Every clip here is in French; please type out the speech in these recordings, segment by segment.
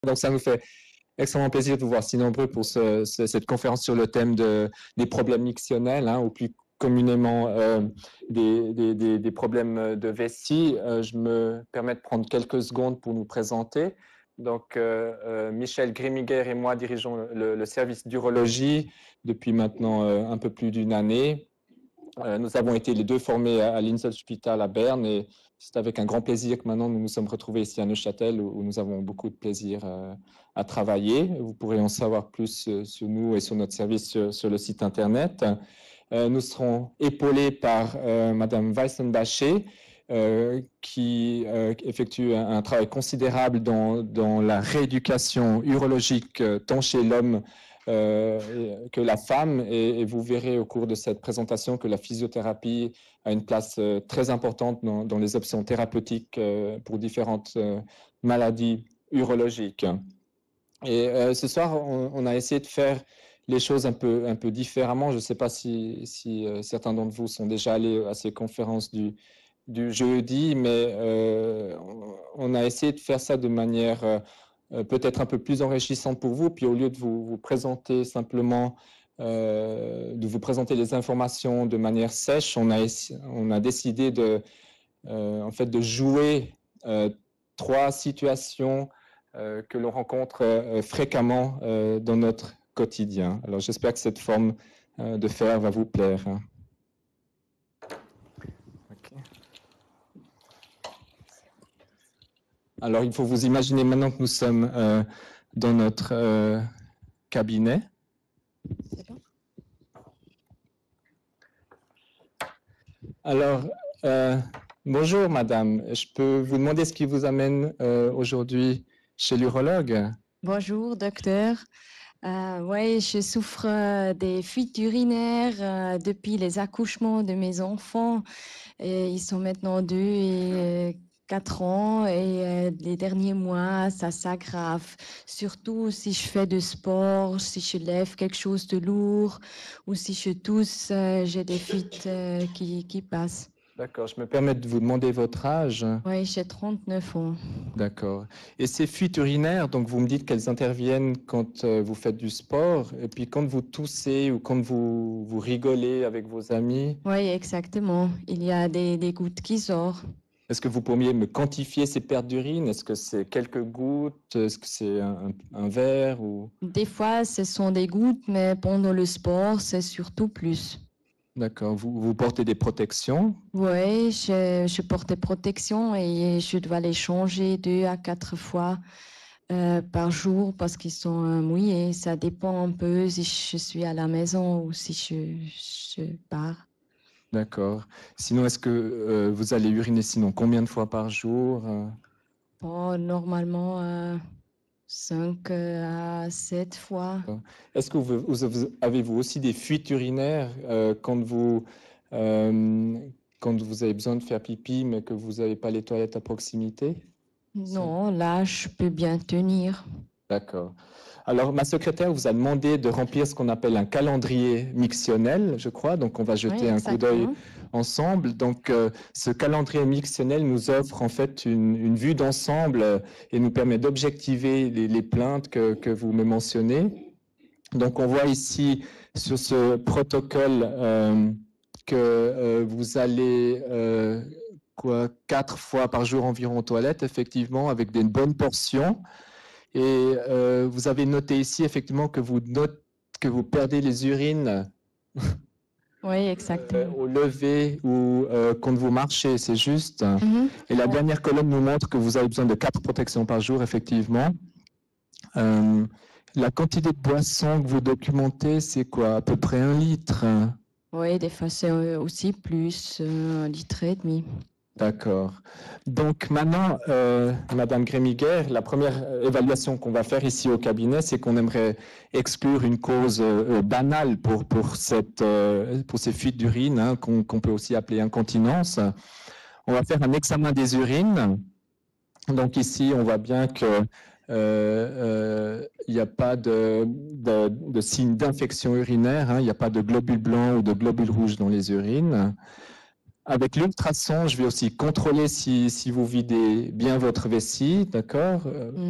Donc, ça nous fait extrêmement plaisir de vous voir si nombreux pour cette conférence sur le thème des problèmes mictionnels, ou plus communément des problèmes de vessie. Je me permets de prendre quelques secondes pour nous présenter. Donc, Michel Grimiguer et moi dirigeons le service d'urologie depuis maintenant un peu plus d'une année. Nous avons été les deux formés à l'Inselspital à Berne et c'est avec un grand plaisir que maintenant nous nous sommes retrouvés ici à Neuchâtel où nous avons beaucoup de plaisir à travailler. Vous pourrez en savoir plus sur nous et sur notre service sur le site internet. Nous serons épaulés par Madame Weissenbacher qui effectue un travail considérable dans la rééducation urologique tant chez l'homme que la femme, et vous verrez au cours de cette présentation que la physiothérapie a une place très importante dans les options thérapeutiques pour différentes maladies urologiques. Et ce soir, on a essayé de faire les choses un peu différemment. Je ne sais pas si certains d'entre vous sont déjà allés à ces conférences du jeudi, mais on a essayé de faire ça de manière peut-être un peu plus enrichissante pour vous. Puis au lieu de vous présenter simplement, de vous présenter les informations de manière sèche, on a décidé en fait, de jouer 3 situations que l'on rencontre fréquemment dans notre quotidien. Alors j'espère que cette forme de faire va vous plaire. Okay. Alors, il faut vous imaginer maintenant que nous sommes dans notre cabinet. Alors, bonjour madame, je peux vous demander ce qui vous amène aujourd'hui chez l'urologue? Bonjour docteur. Oui, je souffre des fuites urinaires depuis les accouchements de mes enfants. Et ils sont maintenant 2 et 4 ans et les derniers mois, ça s'aggrave. Surtout si je fais du sport, si je lève quelque chose de lourd ou si je tousse, j'ai des fuites qui passent. D'accord, je me permets de vous demander votre âge. Oui, j'ai 39 ans. D'accord. Et ces fuites urinaires, donc vous me dites qu'elles interviennent quand vous faites du sport, et puis quand vous toussez ou quand vous rigolez avec vos amis. Oui, exactement. Il y a des gouttes qui sortent. Est-ce que vous pourriez me quantifier ces pertes d'urine? Est-ce que c'est quelques gouttes? Est-ce que c'est un verre ou... Des fois, ce sont des gouttes, mais pendant le sport, c'est surtout plus. D'accord. Vous portez des protections? Oui, je porte des protections et je dois les changer 2 à 4 fois par jour parce qu'ils sont mouillés. Ça dépend un peu si je suis à la maison ou si je pars. D'accord. Sinon, est-ce que vous allez uriner sinon combien de fois par jour? Bon, normalement, 5 à 7 fois. Est-ce que avez-vous aussi des fuites urinaires quand vous avez besoin de faire pipi, mais que vous n'avez pas les toilettes à proximité? Non, là, je peux bien tenir. D'accord. Alors, ma secrétaire vous a demandé de remplir ce qu'on appelle un calendrier mictionnel, je crois. Donc, on va jeter un coup d'œil ensemble. Donc, ce calendrier mictionnel nous offre en fait une vue d'ensemble et nous permet d'objectiver les plaintes que vous me mentionnez. Donc, on voit ici sur ce protocole que vous allez 4 fois par jour environ aux toilettes, effectivement, avec des bonnes portions. Et vous avez noté ici, effectivement, que vous perdez les urines oui, exactement. au lever ou quand vous marchez, c'est juste. Et la dernière colonne nous montre que vous avez besoin de 4 protections par jour, effectivement. La quantité de boissons que vous documentez, c'est quoi? À peu près 1 litre? Oui, des fois, c'est aussi plus, 1,5 litre. D'accord. Donc maintenant, Madame Grémiguer, la première évaluation qu'on va faire ici au cabinet, c'est qu'on aimerait exclure une cause banale pour ces fuites d'urine, qu'on peut aussi appeler incontinence. On va faire un examen des urines. Donc ici, on voit bien que il n'y a pas de signe d'infection urinaire, il n'y a pas de globules blancs ou de globules rouges dans les urines. Avec l'ultrason, je vais aussi contrôler si vous videz bien votre vessie, d'accord?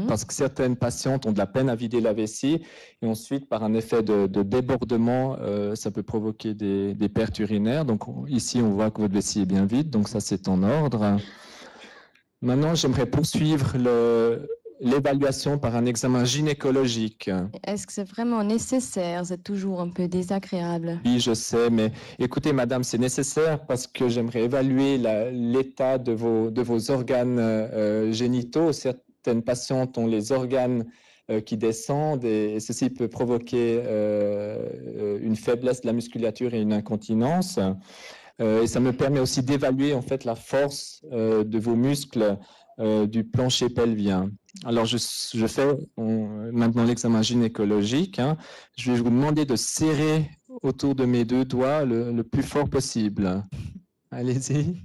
Parce que certaines patientes ont de la peine à vider la vessie et ensuite, par un effet de débordement, ça peut provoquer des pertes urinaires. Donc ici, on voit que votre vessie est bien vide, donc ça, c'est en ordre. Maintenant, j'aimerais poursuivre l'évaluation par un examen gynécologique. Est-ce que c'est vraiment nécessaire? C'est toujours un peu désagréable. Oui, je sais, mais écoutez, madame, c'est nécessaire parce que j'aimerais évaluer l'état de vos organes génitaux. Certaines patientes ont les organes qui descendent et ceci peut provoquer une faiblesse de la musculature et une incontinence. Et ça me permet aussi d'évaluer en fait la force de vos muscles du plancher pelvien. Alors, je fais maintenant l'examen gynécologique. Hein. Je vais vous demander de serrer autour de mes deux doigts le plus fort possible. Allez-y.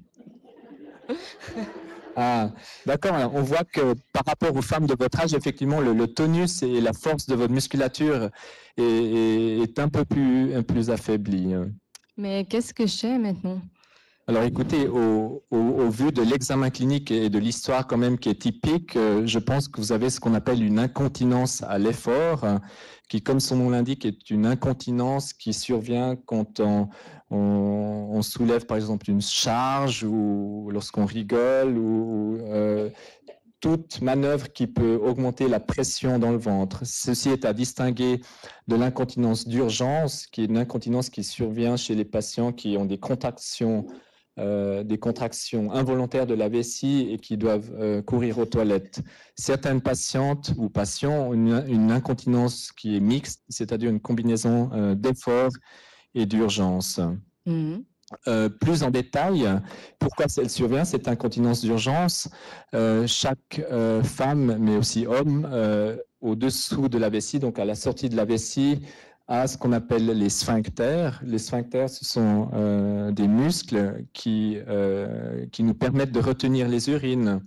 Ah, d'accord. On voit que par rapport aux femmes de votre âge, effectivement, le tonus et la force de votre musculature est un peu plus affaibli. Mais qu'est-ce que j'ai maintenant? Alors écoutez, au vu de l'examen clinique et de l'histoire quand même qui est typique, je pense que vous avez ce qu'on appelle une incontinence à l'effort, qui comme son nom l'indique est une incontinence qui survient quand on soulève par exemple une charge ou lorsqu'on rigole ou toute manœuvre qui peut augmenter la pression dans le ventre. Ceci est à distinguer de l'incontinence d'urgence, qui est une incontinence qui survient chez les patients qui ont des contractions involontaires de la vessie et qui doivent courir aux toilettes. Certaines patientes ou patients ont une incontinence qui est mixte, c'est-à-dire une combinaison d'effort et d'urgence. Plus en détail, pourquoi elle survient, cette incontinence d'urgence? Chaque femme, mais aussi homme, au-dessous de la vessie, donc à la sortie de la vessie, a ce qu'on appelle les sphincters. Les sphincters, ce sont des muscles qui nous permettent de retenir les urines.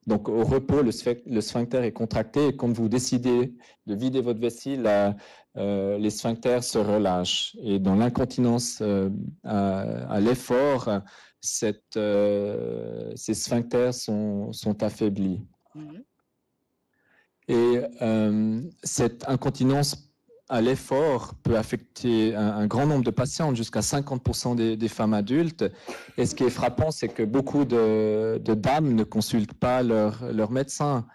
Donc, au repos, le sphincter est contracté et quand vous décidez de vider votre vessie, les sphincters se relâchent. Et dans l'incontinence à l'effort, ces sphincters sont affaiblis. Et cette incontinence à l'effort peut affecter un grand nombre de patientes, jusqu'à 50% des femmes adultes. Et ce qui est frappant, c'est que beaucoup de dames ne consultent pas leur médecin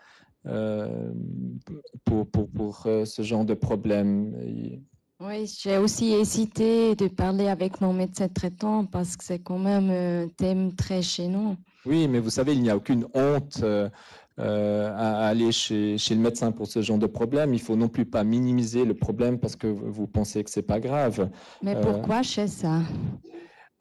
pour ce genre de problème. Oui, j'ai aussi hésité de parler avec mon médecin traitant parce que c'est quand même un thème très gênant. Oui, mais vous savez, il n'y a aucune honte à aller chez le médecin pour ce genre de problème. Il faut non plus pas minimiser le problème parce que vous pensez que c'est pas grave. Mais pourquoi je fais ça?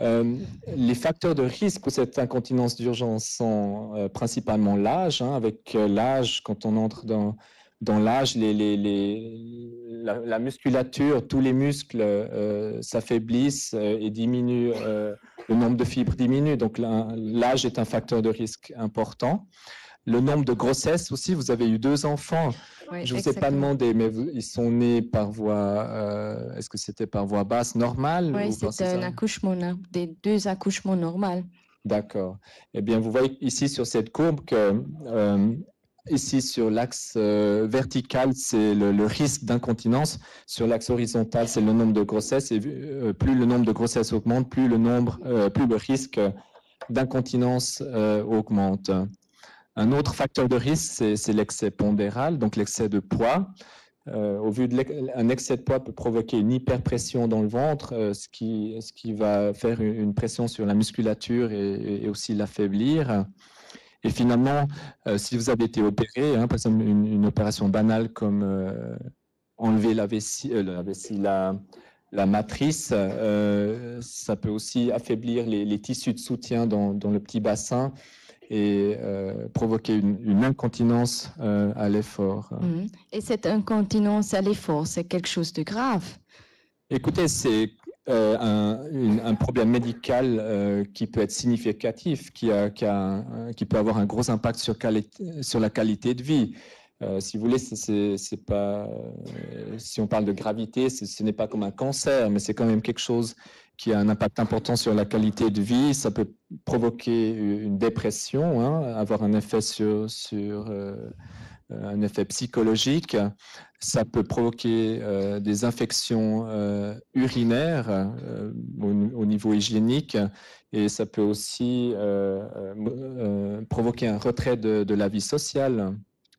Les facteurs de risque pour cette incontinence d'urgence sont principalement l'âge. Hein. Avec l'âge, quand on entre dans l'âge, la musculature, tous les muscles s'affaiblissent et diminuent, le nombre de fibres diminue. Donc l'âge est un facteur de risque important. Le nombre de grossesses aussi, vous avez eu 2 enfants. Oui, je ne vous ai pas demandé, mais ils sont nés par voie, est-ce que c'était par voie basse normale? Oui, c'était un accouchement, des 2 accouchements normaux. D'accord. Eh bien, vous voyez ici sur cette courbe que, ici sur l'axe vertical, c'est le risque d'incontinence. Sur l'axe horizontal, c'est le nombre de grossesses. Et plus le nombre de grossesses augmente, plus le risque d'incontinence augmente. Un autre facteur de risque, c'est l'excès pondéral, donc l'excès de poids. Au vu d'un excès de poids peut provoquer une hyperpression dans le ventre, ce qui va faire une pression sur la musculature et aussi l'affaiblir. Et finalement, si vous avez été opéré, hein, par exemple une opération banale comme enlever la matrice, ça peut aussi affaiblir les tissus de soutien dans le petit bassin et provoquer une incontinence à l'effort. Et cette incontinence à l'effort, c'est quelque chose de grave? Écoutez, c'est un problème médical qui peut être significatif, qui peut avoir un gros impact sur la qualité de vie. Si vous voulez, c'est pas, si on parle de gravité, ce n'est pas comme un cancer, mais c'est quand même quelque chose qui a un impact important sur la qualité de vie. Ça peut provoquer une dépression, hein, avoir un effet un effet psychologique. Ça peut provoquer des infections urinaires au niveau hygiénique, et ça peut aussi provoquer un retrait de la vie sociale.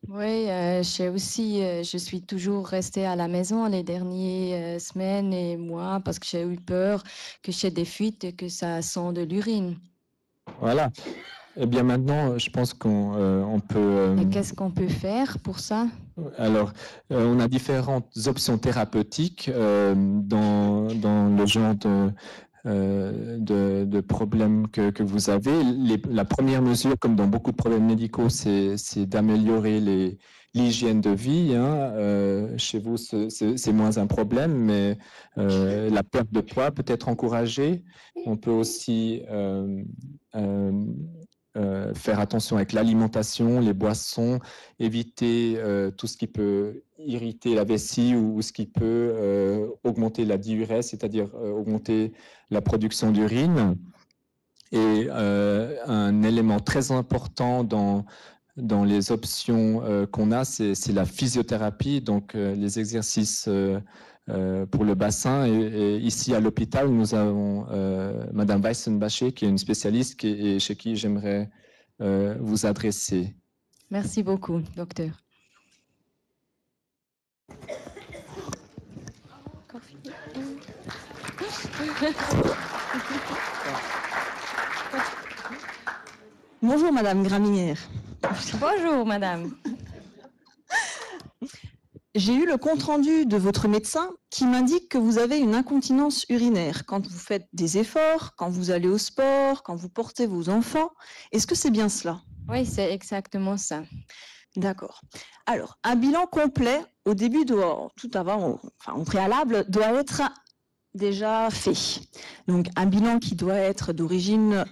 Oui, je suis toujours restée à la maison les dernières semaines et mois parce que j'ai eu peur que j'ai des fuites et que ça sent de l'urine. Voilà. Eh bien maintenant, je pense qu'on peut... Et qu'est-ce qu'on peut faire pour ça? Alors, on a différentes options thérapeutiques dans le genre de problèmes que vous avez. La première mesure, comme dans beaucoup de problèmes médicaux, c'est d'améliorer l'hygiène de vie. Hein. Chez vous, c'est moins un problème, mais la perte de poids peut être encouragée. On peut aussi faire attention avec l'alimentation, les boissons, éviter tout ce qui peut irriter la vessie ou ce qui peut augmenter la diurèse, c'est-à-dire augmenter la production d'urine. Et un élément très important dans les options qu'on a, c'est la physiothérapie, donc les exercices pour le bassin. Et ici à l'hôpital, nous avons Madame Weissenbacher, qui est une spécialiste et chez qui j'aimerais vous adresser. Merci beaucoup, docteur. Bonjour Madame Graminière. Bonjour Madame. J'ai eu le compte-rendu de votre médecin qui m'indique que vous avez une incontinence urinaire quand vous faites des efforts, quand vous allez au sport, quand vous portez vos enfants. Est-ce que c'est bien cela? Oui, c'est exactement ça. D'accord. Alors, un bilan complet au début, tout avant, en préalable, doit être déjà fait. Donc, un bilan qui doit être d'origine,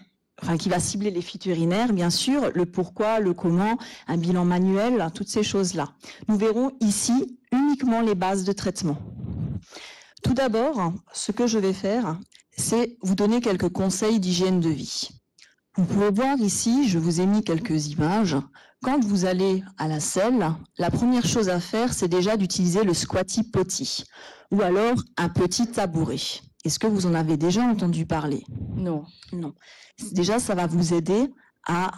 qui va cibler les fuites urinaires, bien sûr, le pourquoi, le comment, un bilan manuel, toutes ces choses-là. Nous verrons ici uniquement les bases de traitement. Tout d'abord, ce que je vais faire, c'est vous donner quelques conseils d'hygiène de vie. Vous pouvez voir ici, je vous ai mis quelques images. Quand vous allez à la selle, la première chose à faire, c'est déjà d'utiliser le squatty potty ou alors un petit tabouret. Est-ce que vous en avez déjà entendu parler? Non. Non. Déjà, ça va vous aider à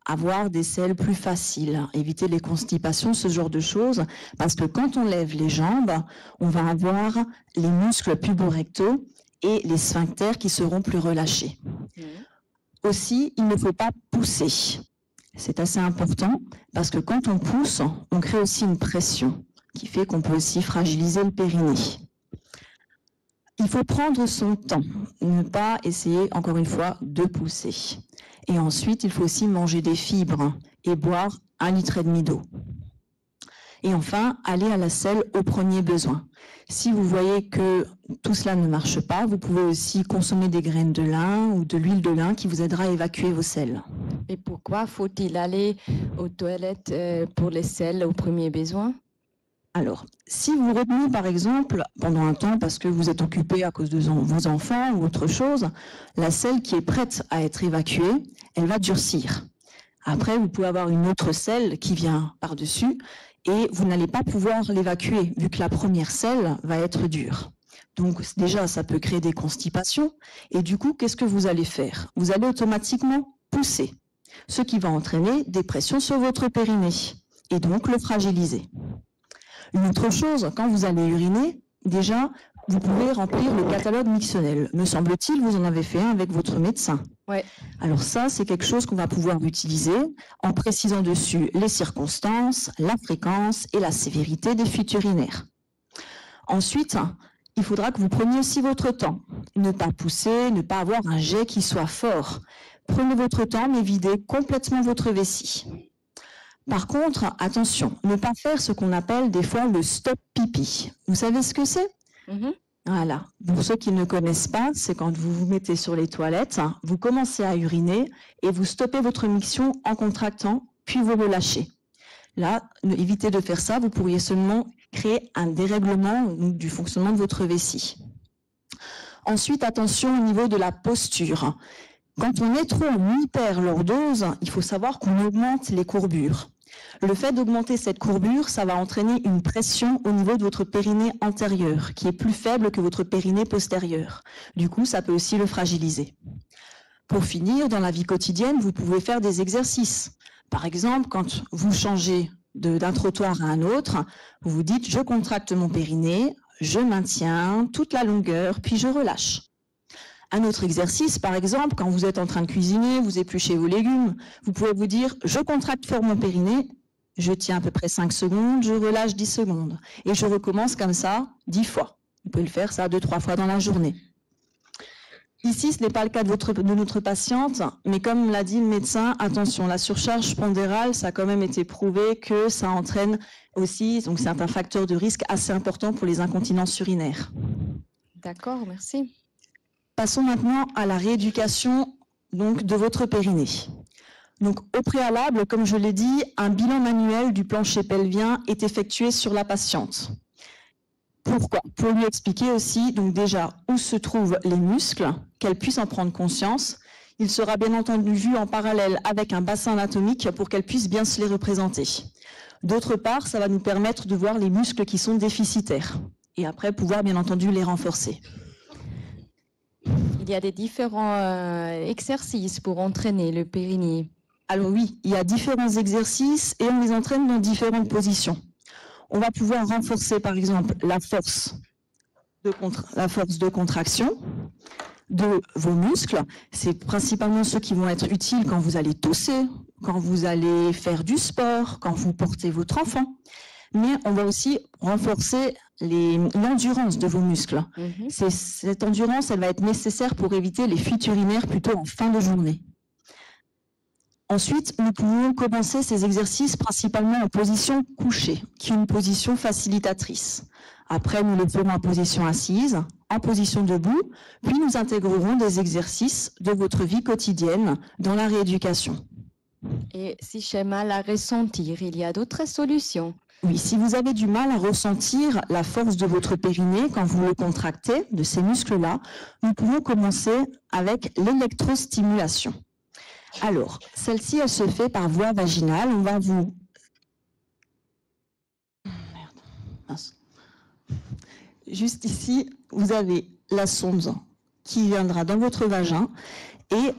avoir des selles plus faciles, éviter les constipations, ce genre de choses, parce que quand on lève les jambes, on va avoir les muscles puborectaux et les sphincters qui seront plus relâchés. Aussi, il ne faut pas pousser. C'est assez important parce que quand on pousse, on crée aussi une pression qui fait qu'on peut aussi fragiliser le périnée. Il faut prendre son temps, ne pas essayer, encore une fois, de pousser. Et ensuite, il faut aussi manger des fibres et boire 1,5 litre d'eau. Et enfin, aller à la selle au premier besoin. Si vous voyez que tout cela ne marche pas, vous pouvez aussi consommer des graines de lin ou de l'huile de lin qui vous aidera à évacuer vos selles. Et pourquoi faut-il aller aux toilettes pour les selles au premier besoin? Alors, si vous retenez par exemple pendant un temps parce que vous êtes occupé à cause de vos enfants ou autre chose, la selle qui est prête à être évacuée, elle va durcir. Après, vous pouvez avoir une autre selle qui vient par-dessus et vous n'allez pas pouvoir l'évacuer vu que la première selle va être dure. Donc déjà, ça peut créer des constipations et du coup, qu'est-ce que vous allez faire? Vous allez automatiquement pousser, ce qui va entraîner des pressions sur votre périnée et donc le fragiliser. Une autre chose, quand vous allez uriner, déjà, vous pouvez remplir le catalogue mictionnel. Me semble-t-il, vous en avez fait un avec votre médecin. Ouais. Alors ça, c'est quelque chose qu'on va pouvoir utiliser en précisant dessus les circonstances, la fréquence et la sévérité des fuites urinaires. Ensuite, il faudra que vous preniez aussi votre temps. Ne pas pousser, ne pas avoir un jet qui soit fort. Prenez votre temps, mais videz complètement votre vessie. Par contre, attention, ne pas faire ce qu'on appelle des fois le stop pipi. Vous savez ce que c'est? Voilà. Pour ceux qui ne connaissent pas, c'est quand vous vous mettez sur les toilettes, vous commencez à uriner et vous stoppez votre miction en contractant, puis vous relâchez. Là, évitez de faire ça, vous pourriez seulement créer un dérèglement du fonctionnement de votre vessie. Ensuite, attention au niveau de la posture. Quand on est trop en hyperlordose, il faut savoir qu'on augmente les courbures. Le fait d'augmenter cette courbure, ça va entraîner une pression au niveau de votre périnée antérieur, qui est plus faible que votre périnée postérieur. Du coup, ça peut aussi le fragiliser. Pour finir, dans la vie quotidienne, vous pouvez faire des exercices. Par exemple, quand vous changez d'un trottoir à un autre, vous vous dites « je contracte mon périnée, je maintiens toute la longueur, puis je relâche ». Un autre exercice, par exemple, quand vous êtes en train de cuisiner, vous épluchez vos légumes, vous pouvez vous dire « je contracte fort mon périnée, je tiens à peu près 5 secondes, je relâche 10 secondes. » Et je recommence comme ça 10 fois. Vous pouvez le faire ça 2-3 fois dans la journée. Ici, ce n'est pas le cas de notre patiente, mais comme l'a dit le médecin, attention, la surcharge pondérale, ça a quand même été prouvé que ça entraîne aussi, donc c'est un facteur de risque assez important pour les incontinences urinaires. D'accord, merci. Passons maintenant à la rééducation donc, de votre périnée. Donc, au préalable, comme je l'ai dit, un bilan manuel du plancher pelvien est effectué sur la patiente. Pourquoi? Pour lui expliquer aussi, donc déjà, où se trouvent les muscles, qu'elle puisse en prendre conscience. Il sera bien entendu vu en parallèle avec un bassin anatomique pour qu'elle puisse bien se les représenter. D'autre part, ça va nous permettre de voir les muscles qui sont déficitaires et après pouvoir bien entendu les renforcer. Il y a des différents exercices pour entraîner le périnée. Alors oui, il y a différents exercices et on les entraîne dans différentes positions. On va pouvoir renforcer par exemple la force de contraction de vos muscles. C'est principalement ceux qui vont être utiles quand vous allez tousser, quand vous allez faire du sport, quand vous portez votre enfant. Mais on va aussi renforcer l'endurance de vos muscles. Cette endurance, elle va être nécessaire pour éviter les fuites urinaires plutôt en fin de journée. Ensuite, nous pouvons commencer ces exercices principalement en position couchée, qui est une position facilitatrice. Après, nous le ferons en position assise, en position debout, puis nous intégrerons des exercices de votre vie quotidienne dans la rééducation. Et si j'ai mal à ressentir, il y a d'autres solutions? Oui, si vous avez du mal à ressentir la force de votre périnée quand vous le contractez, de ces muscles-là, nous pouvons commencer avec l'électrostimulation. Alors, celle-ci, elle se fait par voie vaginale. On va vous... Juste ici, vous avez la sonde qui viendra dans votre vagin. Et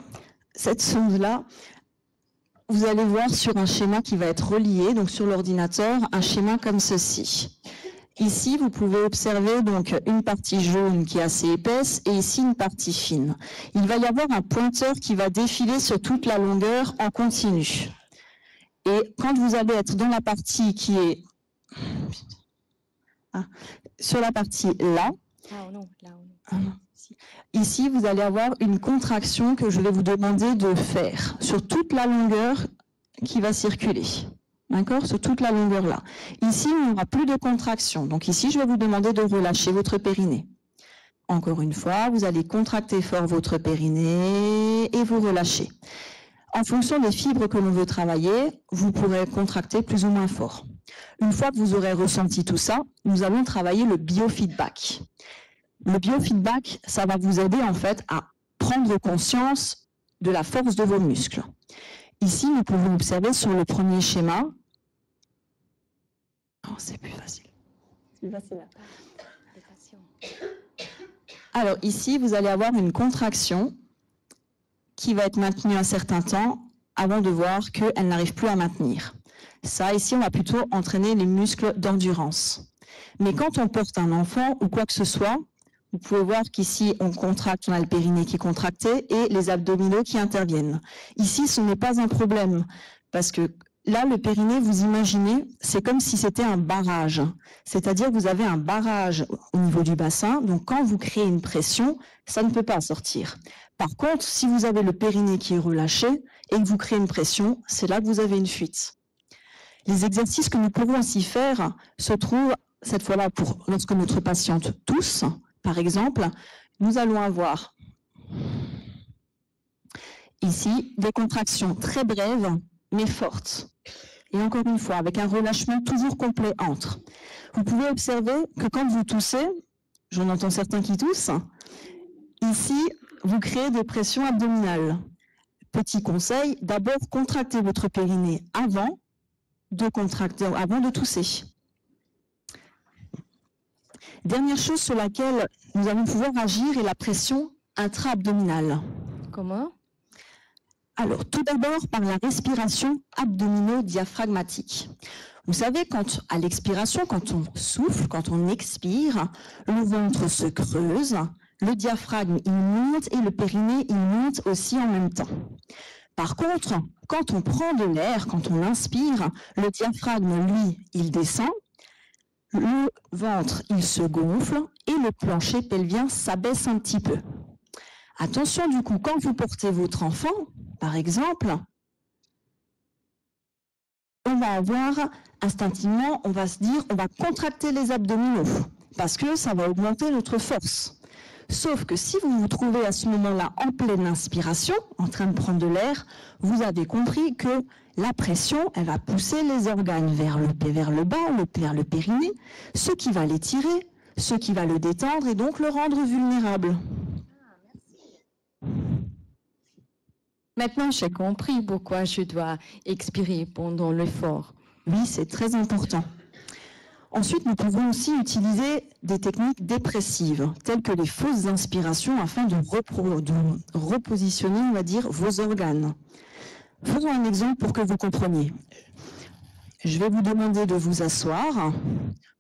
cette sonde-là, vous allez voir sur un schéma qui va être relié, donc sur l'ordinateur, un schéma comme ceci. Ici, vous pouvez observer donc une partie jaune qui est assez épaisse et ici une partie fine. Il va y avoir un pointeur qui va défiler sur toute la longueur en continu. Et quand vous allez être dans la partie qui est sur la partie là, ici vous allez avoir une contraction que je vais vous demander de faire sur toute la longueur qui va circuler. D'accord? Sur toute la longueur là. Ici, il n'y aura plus de contraction. Donc ici, je vais vous demander de relâcher votre périnée. Encore une fois, vous allez contracter fort votre périnée et vous relâchez. En fonction des fibres que l'on veut travailler, vous pourrez contracter plus ou moins fort. Une fois que vous aurez ressenti tout ça, nous allons travailler le biofeedback. Le biofeedback, ça va vous aider en fait à prendre conscience de la force de vos muscles. Ici, nous pouvons observer sur le premier schéma. Oh, c'est plus facile. C'est plus facile. Alors ici, vous allez avoir une contraction qui va être maintenue un certain temps avant de voir qu'elle n'arrive plus à maintenir. Ça, ici, on va plutôt entraîner les muscles d'endurance. Mais quand on porte un enfant ou quoi que ce soit, vous pouvez voir qu'ici, on contracte, on a le périnée qui est contracté et les abdominaux qui interviennent. Ici, ce n'est pas un problème parce que là, le périnée, vous imaginez, c'est comme si c'était un barrage. C'est-à-dire que vous avez un barrage au niveau du bassin, donc quand vous créez une pression, ça ne peut pas sortir. Par contre, si vous avez le périnée qui est relâché et que vous créez une pression, c'est là que vous avez une fuite. Les exercices que nous pourrons ainsi faire se trouvent, cette fois-là, lorsque notre patiente tousse, par exemple, nous allons avoir ici des contractions très brèves, mais fortes. Et encore une fois, avec un relâchement toujours complet entre. Vous pouvez observer que quand vous toussez, j'en entends certains qui toussent, ici, vous créez des pressions abdominales. Petit conseil, d'abord contractez votre périnée avant de tousser. Dernière chose sur laquelle nous allons pouvoir agir est la pression intra-abdominale. Comment? Alors, tout d'abord par la respiration abdomino-diaphragmatique. Vous savez, à l'expiration, quand on souffle, quand on expire, le ventre se creuse, le diaphragme il monte et le périnée il monte aussi en même temps. Par contre, quand on prend de l'air, quand on inspire, le diaphragme, lui, il descend, le ventre, il se gonfle et le plancher pelvien s'abaisse un petit peu. Attention du coup, quand vous portez votre enfant, par exemple, on va avoir instinctivement, on va se dire, on va contracter les abdominaux parce que ça va augmenter notre force. Sauf que si vous vous trouvez à ce moment-là en pleine inspiration, en train de prendre de l'air, vous avez compris que la pression, elle va pousser les organes vers le bas, vers le périnée, ce qui va l'étirer, ce qui va le détendre et donc le rendre vulnérable. Maintenant, j'ai compris pourquoi je dois expirer pendant l'effort. Oui, c'est très important. Ensuite, nous pouvons aussi utiliser des techniques dépressives, telles que les fausses inspirations, afin de repositionner, on va dire, vos organes. Faisons un exemple pour que vous compreniez. Je vais vous demander de vous asseoir.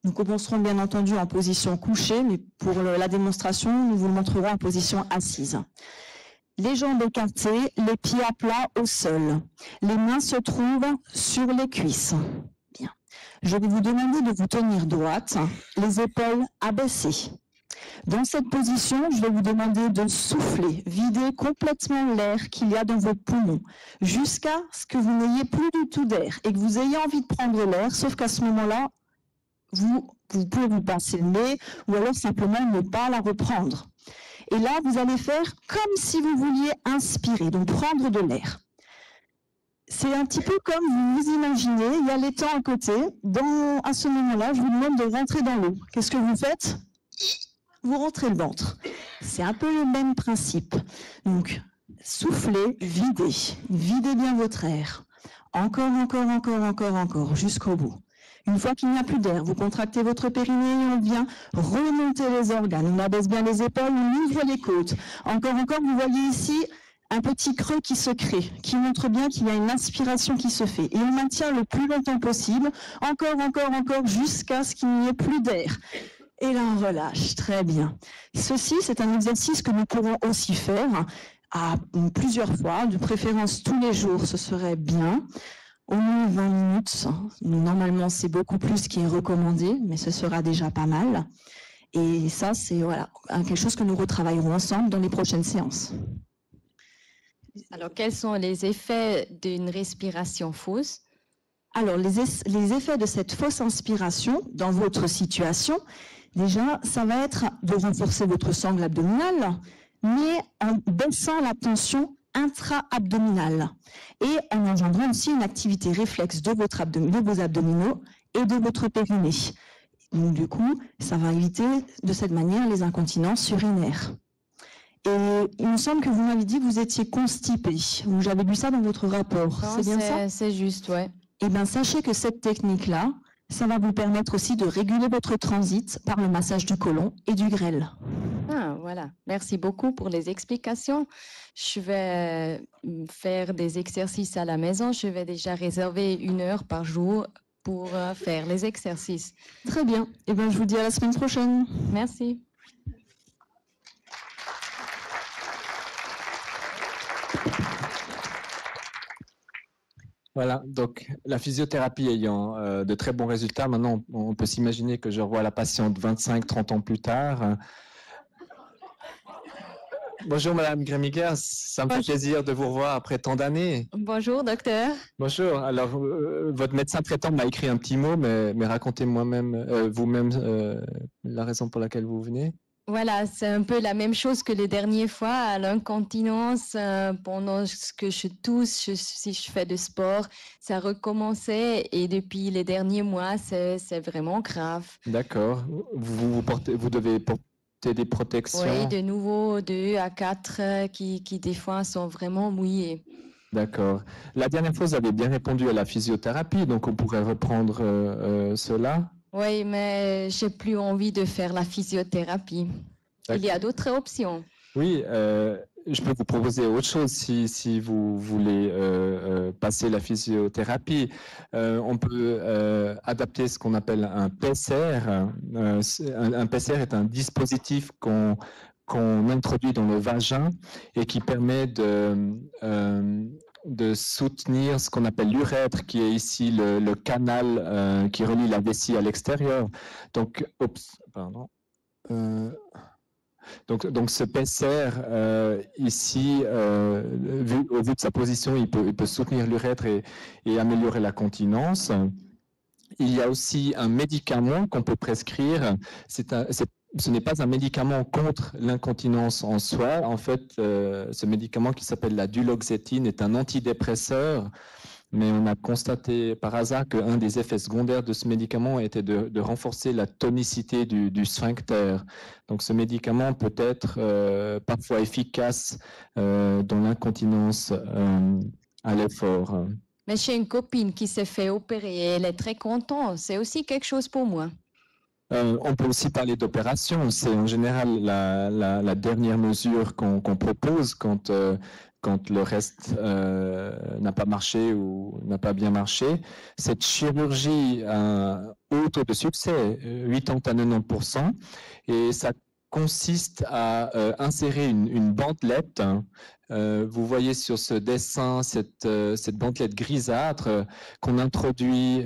Nous commencerons bien entendu en position couchée, mais pour la démonstration, nous vous le montrerons en position assise. Les jambes écartées, les pieds à plat au sol. Les mains se trouvent sur les cuisses. Bien. Je vais vous demander de vous tenir droite, les épaules abaissées. Dans cette position, je vais vous demander de souffler, vider complètement l'air qu'il y a dans vos poumons, jusqu'à ce que vous n'ayez plus du tout d'air et que vous ayez envie de prendre l'air, sauf qu'à ce moment-là, vous pouvez vous pincer le nez ou alors simplement ne pas la reprendre. Et là, vous allez faire comme si vous vouliez inspirer, donc prendre de l'air. C'est un petit peu comme vous vous imaginez, il y a l'étang à côté. À ce moment-là, je vous demande de rentrer dans l'eau. Qu'est-ce que vous faites? Vous rentrez le ventre. C'est un peu le même principe. Donc, soufflez, videz bien votre air. Encore, jusqu'au bout. Une fois qu'il n'y a plus d'air, vous contractez votre périnée et on vient remonter les organes. On abaisse bien les épaules, on ouvre les côtes. Encore, vous voyez ici un petit creux qui se crée, qui montre bien qu'il y a une inspiration qui se fait. Et on maintient le plus longtemps possible, encore, jusqu'à ce qu'il n'y ait plus d'air. Et là, on relâche. Très bien. Ceci, c'est un exercice que nous pourrons aussi faire plusieurs fois, de préférence tous les jours, ce serait bien. Au moins 20 minutes. Normalement, c'est beaucoup plus qui est recommandé, mais ce sera déjà pas mal. Et ça, c'est quelque chose que nous retravaillerons ensemble dans les prochaines séances. Alors, quels sont les effets d'une respiration fausse? Alors, les effets de cette fausse inspiration dans votre situation, déjà, ça va être de renforcer votre sangle abdominale, mais en baissant la tension intra-abdominale et en engendrant aussi une activité réflexe de vos abdominaux et de votre périnée. Donc, du coup, ça va éviter de cette manière les incontinences urinaires. Et il me semble que vous m'avez dit que vous étiez constipé. J'avais lu ça dans votre rapport. C'est bien ça? C'est juste, ouais. Eh bien, sachez que cette technique-là, ça va vous permettre aussi de réguler votre transit par le massage du côlon et du grêle. Ah, voilà. Merci beaucoup pour les explications. Je vais faire des exercices à la maison. Je vais déjà réserver 1 heure par jour pour faire les exercices. Très bien. Eh bien, je vous dis à la semaine prochaine. Merci. Voilà, donc la physiothérapie ayant de très bons résultats, maintenant on peut s'imaginer que je revois la patiente 25-30 ans plus tard. Bonjour Madame Grémiguer, ça me fait plaisir de vous revoir après tant d'années. Bonjour docteur. Bonjour, alors votre médecin traitant m'a écrit un petit mot, mais racontez vous-même la raison pour laquelle vous venez. Voilà, c'est un peu la même chose que les dernières fois, à l'incontinence, pendant que je tousse, si je fais de sport, ça recommençait et depuis les derniers mois, c'est vraiment grave. D'accord. Vous devez porter des Oui, protections. de nouveau 2 à 4 qui des fois sont vraiment mouillés. D'accord. La dernière fois, vous avez bien répondu à la physiothérapie, donc on pourrait reprendre cela. Oui, mais j'ai plus envie de faire la physiothérapie. Il y a d'autres options. Oui, je peux vous proposer autre chose si vous voulez passer la physiothérapie. On peut adapter ce qu'on appelle un PCR. Un PCR est un dispositif qu'on introduit dans le vagin et qui permet de soutenir ce qu'on appelle l'urètre, qui est ici le canal qui relie la vessie à l'extérieur. Donc, pardon. Donc ce PCR, ici, au vu de sa position, il peut soutenir l'urètre et améliorer la continence. Il y a aussi un médicament qu'on peut prescrire. Ce n'est pas un médicament contre l'incontinence en soi. En fait, ce médicament qui s'appelle la duloxétine est un antidépresseur, mais on a constaté par hasard qu'un des effets secondaires de ce médicament était de renforcer la tonicité du sphincter. Donc ce médicament peut être parfois efficace dans l'incontinence à l'effort. Mais j'ai une copine qui s'est fait opérer et elle est très contente. C'est aussi quelque chose pour moi. On peut aussi parler d'opération. C'est en général la dernière mesure qu'on propose quand le reste n'a pas marché ou n'a pas bien marché. Cette chirurgie a un haut taux de succès, 80 à 90%, et ça consiste à insérer une bandelette. Vous voyez sur ce dessin cette bandelette grisâtre qu'on introduit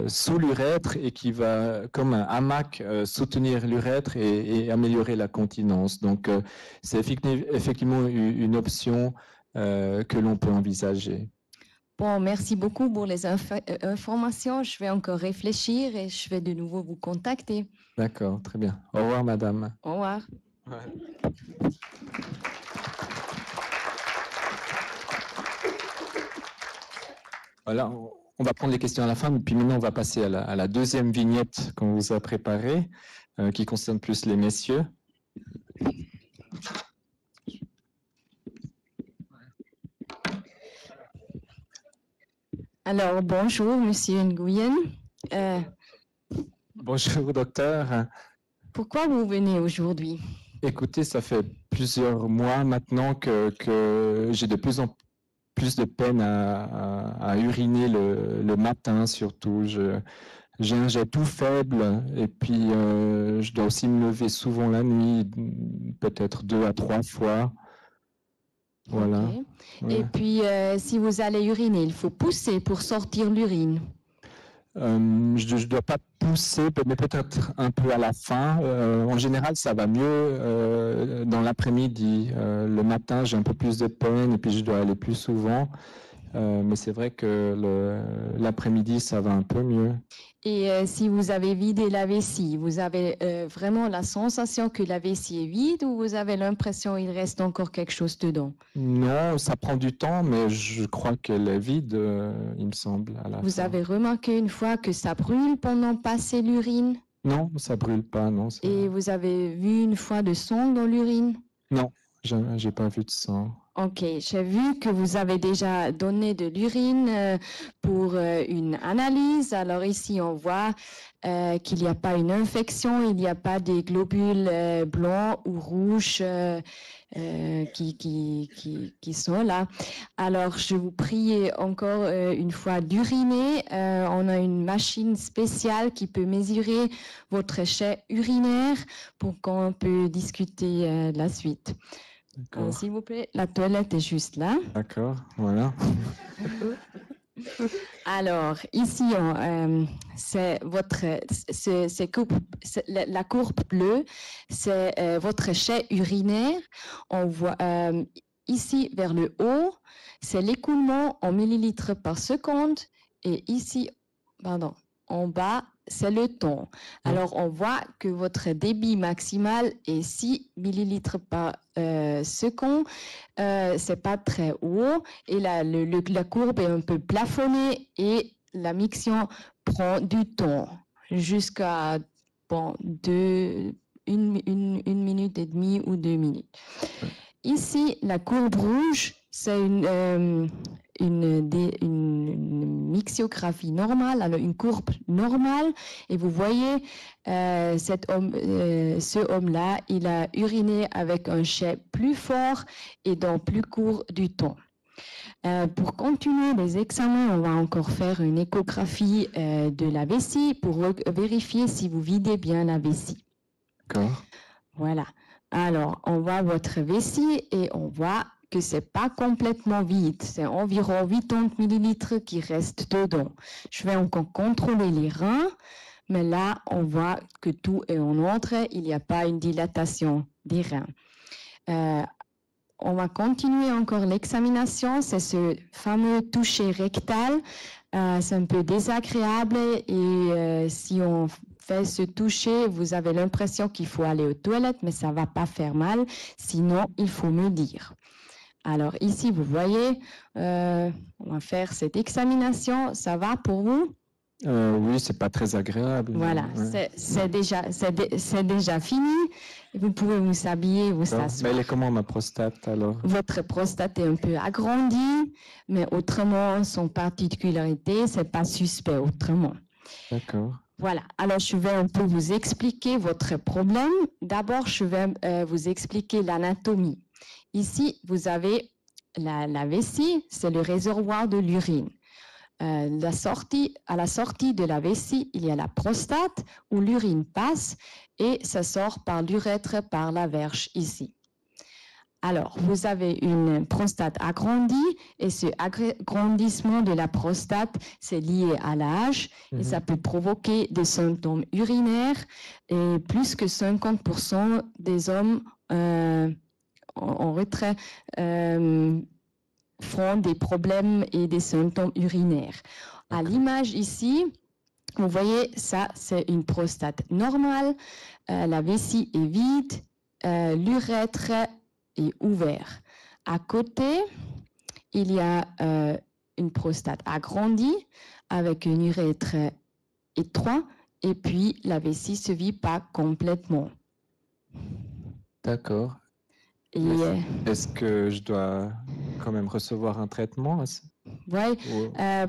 sous l'urètre et qui va, comme un hamac, soutenir l'urètre et améliorer la continence. Donc, c'est effectivement une option que l'on peut envisager. Bon, merci beaucoup pour les informations. Je vais encore réfléchir et je vais de nouveau vous contacter. D'accord, très bien. Au revoir, madame. Au revoir. Ouais. Voilà, on va prendre les questions à la fin, puis maintenant on va passer à la deuxième vignette qu'on vous a préparée, qui concerne plus les messieurs. Alors, bonjour, Monsieur Nguyen. Bonjour, docteur. Pourquoi vous venez aujourd'hui? Écoutez, ça fait plusieurs mois maintenant que j'ai de plus en plus de peine à uriner le matin, surtout. J'ai un jet tout faible et puis je dois aussi me lever souvent la nuit, peut-être 2 à 3 fois. Voilà. Okay. Ouais. Et puis, si vous allez uriner, il faut pousser pour sortir l'urine. Je ne dois pas pousser, mais peut-être un peu à la fin. En général, ça va mieux dans l'après-midi. Le matin, j'ai un peu plus de peine et puis je dois aller plus souvent. Mais c'est vrai que l'après-midi, ça va un peu mieux. Et si vous avez vidé la vessie, vous avez vraiment la sensation que la vessie est vide ou vous avez l'impression qu'il reste encore quelque chose dedans? Non, ça prend du temps, mais je crois qu'elle est vide, il me semble, à la Vous fin. avez remarqué une fois que ça brûle pendant passer l'urine? Non, ça brûle pas, non. Et vous avez vu une fois de sang dans l'urine? Non, j'ai pas vu de sang. Ok, j'ai vu que vous avez déjà donné de l'urine pour une analyse. Alors ici, on voit qu'il n'y a pas une infection, il n'y a pas des globules blancs ou rouges qui sont là. Alors, je vous prie encore une fois d'uriner. On a une machine spéciale qui peut mesurer votre jet urinaire pour qu'on peut discuter la suite. S'il vous plaît, la toilette est juste là. D'accord, voilà. Alors, ici, c'est la courbe bleue, c'est votre jet urinaire. On voit ici vers le haut, c'est l'écoulement en millilitres par seconde. Et ici, en bas, c'est le temps. Alors, on voit que votre débit maximal est 6 millilitres par seconde. C'est pas très haut et la courbe est un peu plafonnée et la miction prend du temps jusqu'à une minute et demie ou 2 minutes. Ici, la courbe rouge, c'est une mixiographie normale, alors une courbe normale. Et vous voyez, ce homme-là, il a uriné avec un jet plus fort et dans plus court du temps. Pour continuer les examens, on va encore faire une échographie de la vessie pour vérifier si vous videz bien la vessie. D'accord. Voilà. Alors, on voit votre vessie et on voit que c'est pas complètement vide. C'est environ 80 millilitres qui restent dedans. Je vais encore contrôler les reins, mais là, on voit que tout est en ordre. Il n'y a pas une dilatation des reins. On va continuer encore l'examination. C'est ce fameux toucher rectal. C'est un peu désagréable et si on fait ce toucher, vous avez l'impression qu'il faut aller aux toilettes, mais ça ne va pas faire mal. Sinon, il faut me dire. Alors ici, vous voyez, on va faire cette examination. Ça va pour vous? Oui, c'est pas très agréable. Voilà, Ouais. c'est déjà fini. Vous pouvez vous habiller, vous Mais s'asseoir. elle est comment ma prostate alors? Votre prostate est un peu agrandie, mais autrement, son particularité, c'est pas suspect autrement. D'accord. Voilà, alors je vais un peu vous expliquer votre problème. D'abord, je vais vous expliquer l'anatomie. Ici, vous avez la vessie, c'est le réservoir de l'urine. À la sortie de la vessie, il y a la prostate où l'urine passe et ça sort par l'urètre, par la verge ici. Alors, vous avez une prostate agrandie et ce agrandissement de la prostate, c'est lié à l'âge et ça peut provoquer des symptômes urinaires et plus que 50% des hommes en retrait font des problèmes et des symptômes urinaires. À l'image ici, vous voyez, ça c'est une prostate normale, la vessie est vide, l'urètre est ouvert. À côté, il y a une prostate agrandie avec un urètre étroit et puis la vessie se vide pas complètement. D'accord. Et Est-ce que je dois quand même recevoir un traitement? ouais,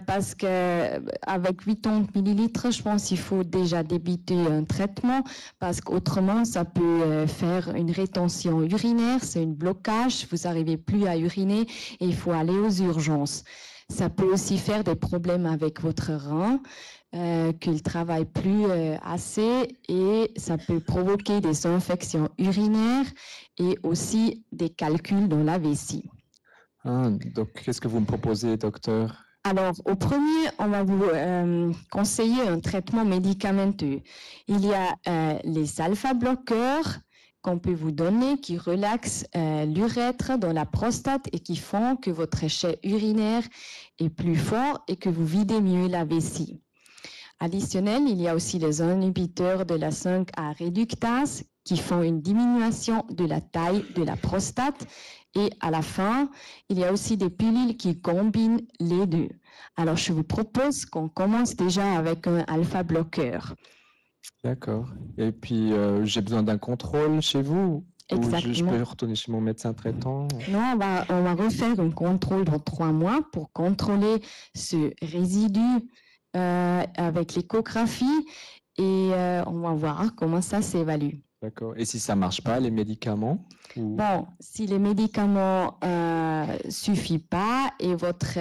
parce que avec 80 millilitres, je pense qu'il faut déjà débuter un traitement parce qu'autrement, ça peut faire une rétention urinaire, c'est un blocage, vous n'arrivez plus à uriner et il faut aller aux urgences. Ça peut aussi faire des problèmes avec votre rein, qu'il ne travaille plus assez et ça peut provoquer des infections urinaires et aussi des calculs dans la vessie. Ah, donc, qu'est-ce que vous me proposez, docteur? Alors, au premier, on va vous conseiller un traitement médicamenteux. Il y a les alpha-bloqueurs qu'on peut vous donner qui relaxent l'urètre dans la prostate et qui font que votre jet urinaire est plus fort et que vous videz mieux la vessie. Additionnel, il y a aussi les inhibiteurs de la 5A réductase qui font une diminution de la taille de la prostate. Et à la fin, il y a aussi des pilules qui combinent les deux. Alors, je vous propose qu'on commence déjà avec un alpha-bloqueur. D'accord. Et puis, j'ai besoin d'un contrôle chez vous? Exactement. Ou je peux retourner chez mon médecin traitant? Non, on va refaire un contrôle dans 3 mois pour contrôler ce résidu avec l'échographie et on va voir comment ça s'évalue. D'accord. Et si ça ne marche pas, les médicaments? Bon, si les médicaments ne suffisent pas et votre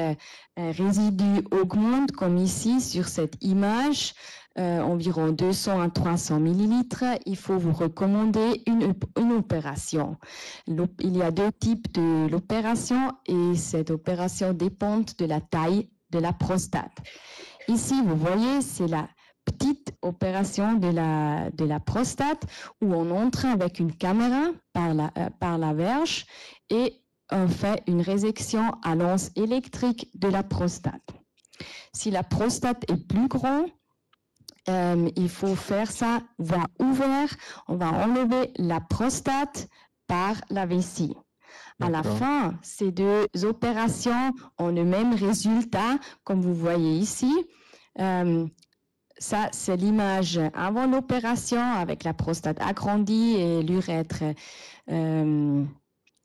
résidu augmente, comme ici sur cette image, environ 200 à 300 millilitres, il faut vous recommander une opération. Il y a 2 types de l'opération et cette opération dépend de la taille de la prostate. Ici, vous voyez, c'est la petite opération de la prostate où on entre avec une caméra par la verge et on fait une résection à lance électrique de la prostate. Si la prostate est plus grande, il faut faire ça voie ouverte. On va enlever la prostate par la vessie. À la fin, ces deux opérations ont le même résultat, comme vous voyez ici. Ça, c'est l'image avant l'opération avec la prostate agrandie et l'urètre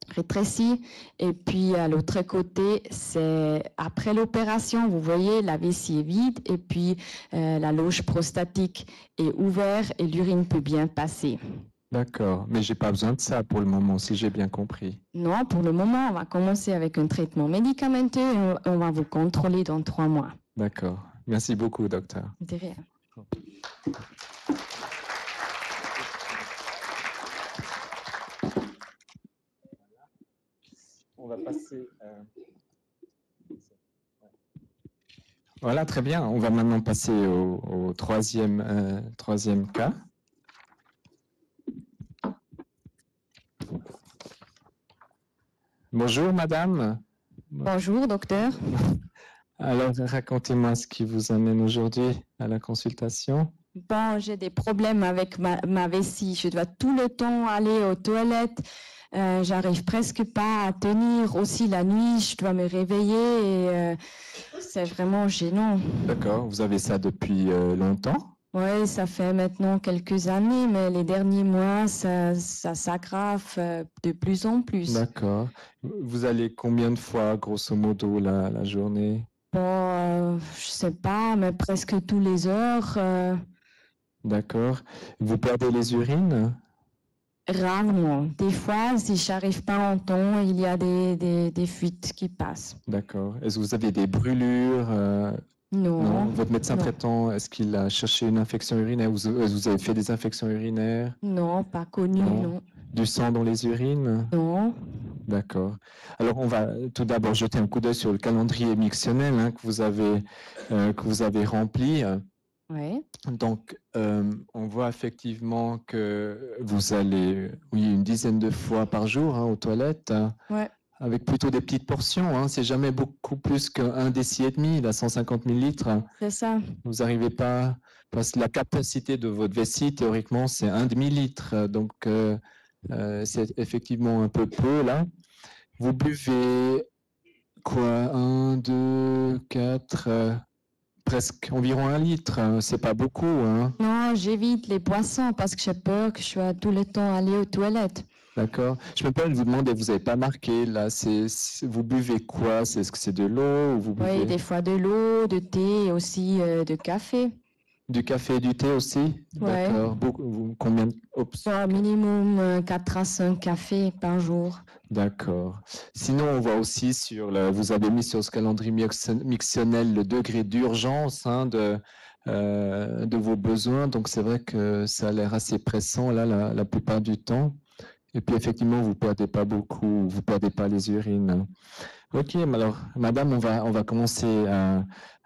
rétréci. Et puis, à l'autre côté, c'est après l'opération, vous voyez, la vessie est vide et puis la loge prostatique est ouverte et l'urine peut bien passer. D'accord, mais j'ai pas besoin de ça pour le moment, si j'ai bien compris. Non, pour le moment, on va commencer avec un traitement médicamenteux et on va vous contrôler dans 3 mois. D'accord. Merci beaucoup, docteur. De rien. On va passer. Voilà, très bien. On va maintenant passer au troisième cas. Bonjour, madame. Bonjour, docteur. Alors, racontez-moi ce qui vous amène aujourd'hui à la consultation. Bon, j'ai des problèmes avec ma vessie. Je dois tout le temps aller aux toilettes. J'arrive presque pas à tenir. Aussi, la nuit, je dois me réveiller et c'est vraiment gênant. D'accord. Vous avez ça depuis longtemps? Oui, ça fait maintenant quelques années, mais les derniers mois, ça s'aggrave de plus en plus. D'accord. Vous allez combien de fois, grosso modo, la journée? Bon, je sais pas, mais presque tous les heures. D'accord. Vous perdez les urines? Rarement. Des fois, si j'arrive pas en temps, il y a des fuites qui passent. D'accord. Est-ce que vous avez des brûlures? Non. Votre médecin Non. traitant, est-ce qu'il a cherché une infection urinaire? Vous avez fait des infections urinaires? Non, pas connu, non. Du sang dans les urines? Non. D'accord. Alors, on va tout d'abord jeter un coup d'œil sur le calendrier mictionnel que vous avez rempli. Ouais. Donc, on voit effectivement que vous allez, une dizaine de fois par jour aux toilettes, Ouais. avec plutôt des petites portions. C'est jamais beaucoup plus qu'un déci et demi, 150 millilitres. C'est ça. Vous n'arrivez pas, parce que la capacité de votre vessie, théoriquement, c'est 1 demi-litre. Donc, c'est effectivement un peu peu, là. Vous buvez quoi? 1, 2, 4, presque environ 1 litre. C'est pas beaucoup. Non, j'évite les boissons parce que j'ai peur que je sois tout le temps aller aux toilettes. D'accord. Je me permets de vous demander, vous n'avez pas marqué, là, vous buvez quoi? Est-ce que c'est de l'eau ou vous buvez Oui, des fois de l'eau, de thé et aussi de café. du café et du thé aussi? Ouais. D'accord. Combien? Bon, minimum 4 à 5 cafés par jour. D'accord. Sinon, on voit aussi vous avez mis sur ce calendrier mictionnel le degré d'urgence de vos besoins. Donc, c'est vrai que ça a l'air assez pressant là, la plupart du temps. Et puis, effectivement, vous ne perdez pas beaucoup, vous ne perdez pas les urines. Ok, alors, madame, on va commencer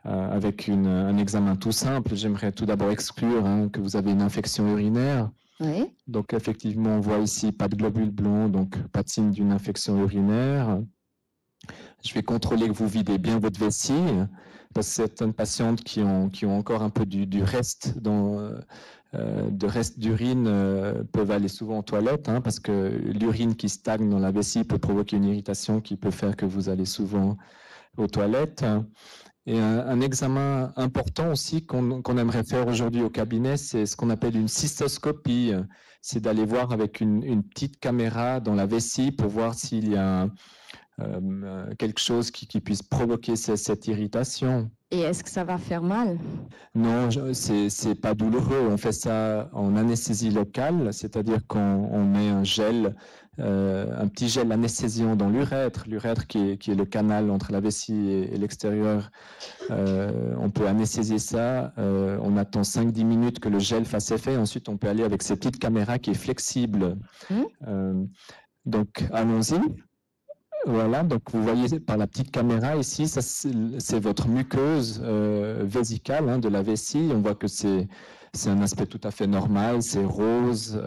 avec un examen tout simple. J'aimerais tout d'abord exclure que vous avez une infection urinaire. Oui. Donc, effectivement, on voit ici pas de globules blancs, donc pas de signe d'une infection urinaire. Je vais contrôler que vous videz bien votre vessie, parce que certaines patientes qui ont encore un peu du reste d'urine peuvent aller souvent aux toilettes, parce que l'urine qui stagne dans la vessie peut provoquer une irritation qui peut faire que vous allez souvent aux toilettes. Et un examen important aussi qu'on aimerait faire aujourd'hui au cabinet, c'est ce qu'on appelle une cystoscopie. C'est d'aller voir avec une petite caméra dans la vessie pour voir s'il y a quelque chose qui puisse provoquer cette irritation. Et est-ce que ça va faire mal? Non, c'est pas douloureux. On fait ça en anesthésie locale, c'est-à-dire qu'on met un gel, un petit gel anesthésiant dans l'urètre qui est le canal entre la vessie et l'extérieur. On peut anesthésier ça. On attend 5-10 minutes que le gel fasse effet. Ensuite, on peut aller avec cette petite caméra qui est flexible. Donc, allons-y. Voilà, donc vous voyez par la petite caméra ici, ça c'est votre muqueuse vésicale de la vessie. On voit que c'est un aspect tout à fait normal, c'est rose,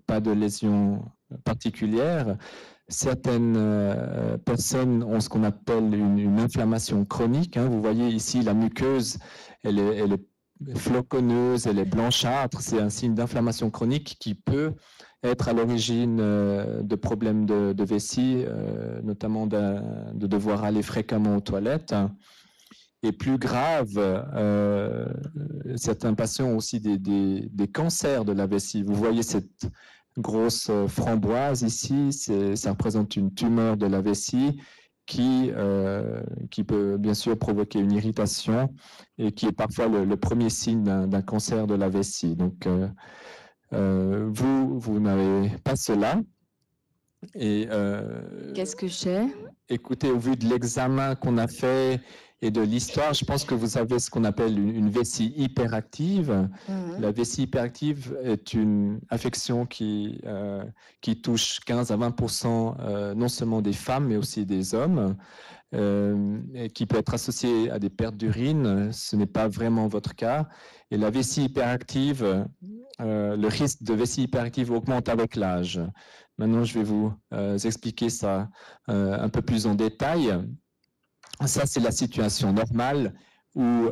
pas de lésion particulière. Certaines personnes ont ce qu'on appelle une inflammation chronique. Vous voyez ici la muqueuse, elle est floconneuse, elle est blanchâtre, c'est un signe d'inflammation chronique qui peut être à l'origine de problèmes de vessie, notamment de devoir aller fréquemment aux toilettes. Et plus grave, certains patients ont aussi des cancers de la vessie. Vous voyez cette grosse framboise ici, ça représente une tumeur de la vessie qui peut bien sûr provoquer une irritation et qui est parfois le premier signe d'un cancer de la vessie. Donc, vous n'avez pas cela. Et Qu'est-ce que j'ai? écoutez, au vu de l'examen qu'on a fait et de l'histoire, je pense que vous avez ce qu'on appelle une vessie hyperactive. La vessie hyperactive est une affection qui touche 15 à 20% non seulement des femmes, mais aussi des hommes, et qui peut être associée à des pertes d'urine. Ce n'est pas vraiment votre cas. Et la vessie hyperactive, le risque de vessie hyperactive augmente avec l'âge. Maintenant, je vais vous expliquer ça un peu plus en détail. Ça, c'est la situation normale où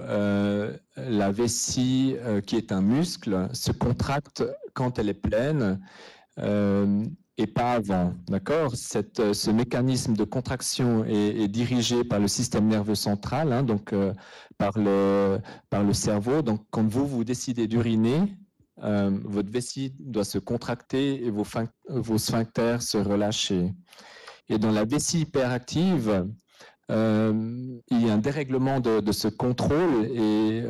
la vessie, qui est un muscle, se contracte quand elle est pleine et pas avant. D'accord ? Ce mécanisme de contraction est dirigé par le système nerveux central, hein, donc par le cerveau. Donc, quand vous décidez d'uriner, votre vessie doit se contracter et vos sphincters se relâcher. Et dans la vessie hyperactive, il y a un dérèglement de ce contrôle et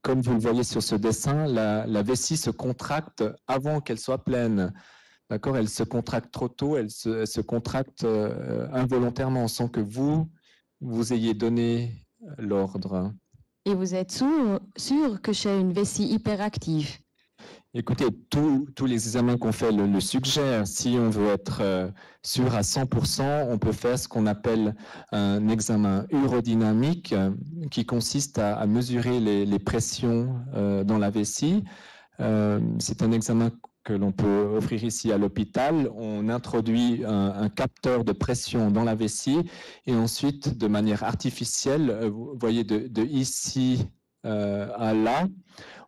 comme vous le voyez sur ce dessin, la vessie se contracte avant qu'elle soit pleine. D'accord ? Elle se contracte trop tôt, elle se contracte involontairement sans que vous ayez donné l'ordre. Et vous êtes sûr que j'ai une vessie hyperactive? Écoutez, tous les examens qu'on fait le suggèrent. Si on veut être sûr à 100%, on peut faire ce qu'on appelle un examen urodynamique qui consiste à mesurer les pressions dans la vessie. C'est un examen que l'on peut offrir ici à l'hôpital. On introduit un capteur de pression dans la vessie et ensuite, de manière artificielle, vous voyez de ici à là,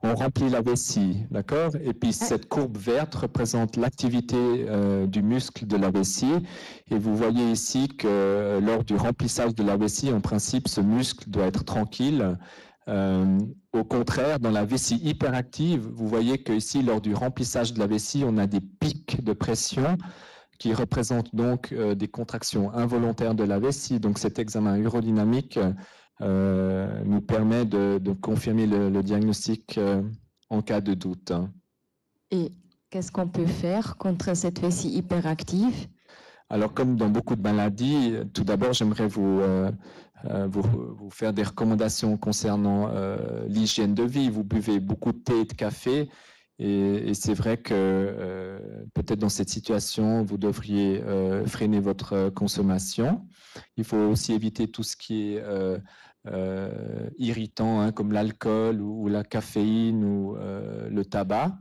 on remplit la vessie, d'accord? Et puis cette courbe verte représente l'activité du muscle de la vessie. Et vous voyez ici que lors du remplissage de la vessie, en principe, ce muscle doit être tranquille. Au contraire, dans la vessie hyperactive, vous voyez que ici, lors du remplissage de la vessie, on a des pics de pression qui représentent donc des contractions involontaires de la vessie. Donc cet examen urodynamique nous permet de confirmer le diagnostic en cas de doute. Et qu'est-ce qu'on peut faire contre cette vessie hyperactive? Alors, comme dans beaucoup de maladies, tout d'abord, j'aimerais vous faire des recommandations concernant l'hygiène de vie. Vous buvez beaucoup de thé et de café et c'est vrai que peut-être dans cette situation, vous devriez freiner votre consommation. Il faut aussi éviter tout ce qui est irritant, hein, comme l'alcool ou la caféine ou le tabac.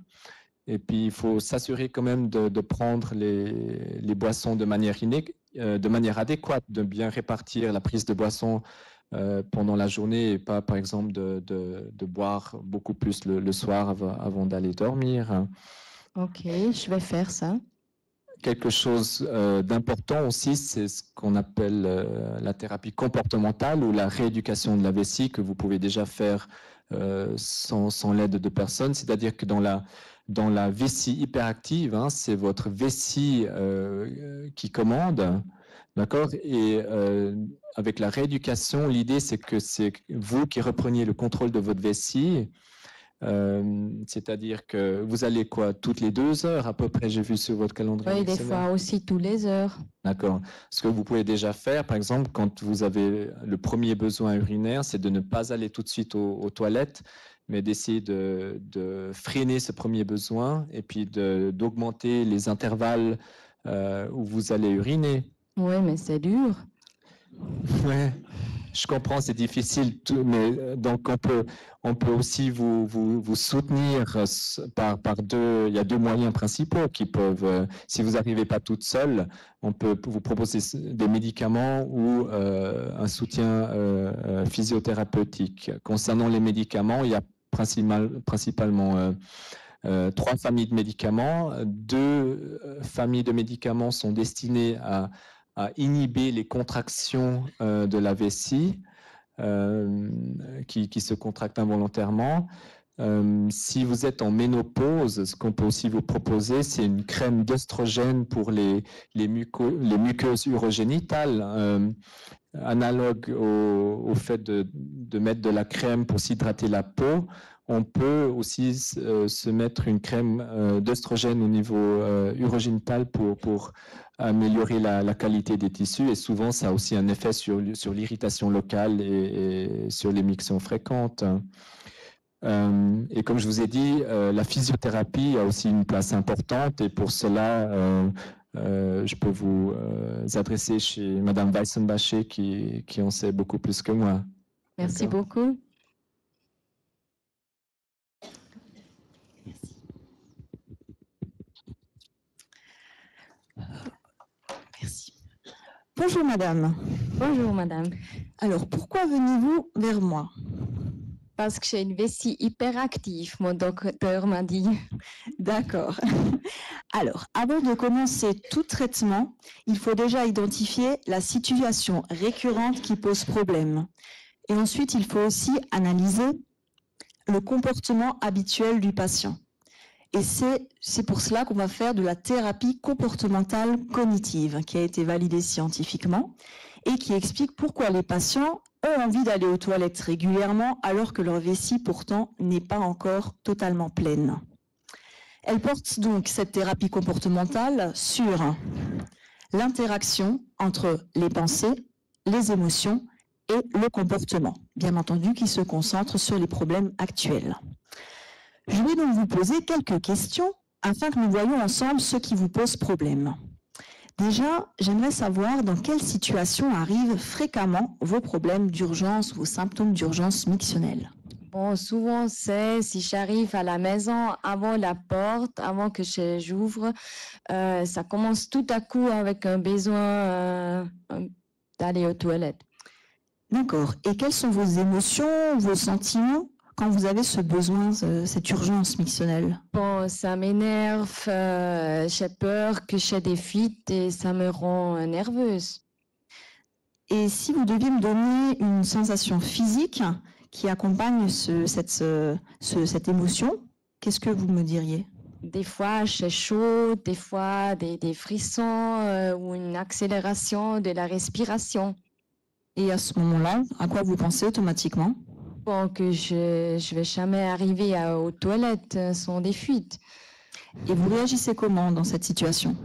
Et puis, il faut s'assurer quand même de prendre les boissons de manière adéquate, de bien répartir la prise de boissons pendant la journée et pas, par exemple, de boire beaucoup plus le soir avant d'aller dormir. Ok, je vais faire ça. Quelque chose d'important aussi, c'est ce qu'on appelle la thérapie comportementale ou la rééducation de la vessie que vous pouvez déjà faire sans l'aide de personne. C'est-à-dire que dans la vessie hyperactive, hein, c'est votre vessie qui commande, d'accord? Et avec la rééducation, l'idée c'est que c'est vous qui repreniez le contrôle de votre vessie. C'est-à-dire que vous allez toutes les 2 heures à peu près, j'ai vu sur votre calendrier. Oui, des fois aussi tous les heures. D'accord. Ce que vous pouvez déjà faire, par exemple, quand vous avez le premier besoin urinaire, c'est de ne pas aller tout de suite aux toilettes, mais d'essayer de freiner ce premier besoin et puis d'augmenter les intervalles où vous allez uriner. Oui, mais c'est dur. Ouais. Je comprends, c'est difficile, mais donc on peut aussi vous soutenir par deux. Il y a 2 moyens principaux qui peuvent, si vous n'arrivez pas toute seule, on peut vous proposer des médicaments ou un soutien physiothérapeutique. Concernant les médicaments, il y a principalement 3 familles de médicaments. 2 familles de médicaments sont destinées à inhiber les contractions de la vessie qui se contractent involontairement. Si vous êtes en ménopause, ce qu'on peut aussi vous proposer, c'est une crème d'œstrogène pour les muqueuses urogénitales, analogue au fait de mettre de la crème pour s'hydrater la peau. On peut aussi se mettre une crème d'œstrogène au niveau urogénital pour améliorer la qualité des tissus. Et souvent, ça a aussi un effet sur l'irritation locale et sur l'émission fréquente. Et comme je vous ai dit, la physiothérapie a aussi une place importante. Et pour cela, je peux vous adresser chez Madame Weissenbacher qui en sait beaucoup plus que moi. Merci beaucoup. Merci. Bonjour madame. Bonjour madame. Alors pourquoi venez-vous vers moi? Parce que j'ai une vessie hyperactive, mon docteur m'a dit. D'accord. Alors, avant de commencer tout traitement, il faut déjà identifier la situation récurrente qui pose problème. Et ensuite, il faut aussi analyser le comportement habituel du patient. Et c'est pour cela qu'on va faire de la thérapie comportementale cognitive, qui a été validée scientifiquement et qui explique pourquoi les patients ont envie d'aller aux toilettes régulièrement alors que leur vessie pourtant n'est pas encore totalement pleine. Elle porte donc cette thérapie comportementale sur l'interaction entre les pensées, les émotions et le comportement, bien entendu qui se concentre sur les problèmes actuels. Je vais donc vous poser quelques questions afin que nous voyions ensemble ce qui vous pose problème. Déjà, j'aimerais savoir dans quelle situation arrivent fréquemment vos problèmes d'urgence, vos symptômes d'urgence mictionnelle. Bon, souvent, c'est si j'arrive à la maison avant la porte, avant que j'ouvre, ça commence tout à coup avec un besoin d'aller aux toilettes. D'accord. Et quelles sont vos émotions, vos sentiments quand vous avez ce besoin, cette urgence mictionnelle? Bon, ça m'énerve, j'ai peur que j'ai des fuites et ça me rend nerveuse. Et si vous deviez me donner une sensation physique qui accompagne cette émotion, qu'est-ce que vous me diriez? Des fois, j'ai chaud, des fois des frissons ou une accélération de la respiration. Et à ce moment-là, à quoi vous pensez automatiquement? Bon, que je vais jamais arriver aux toilettes sans des fuites. Et vous réagissez comment dans cette situation?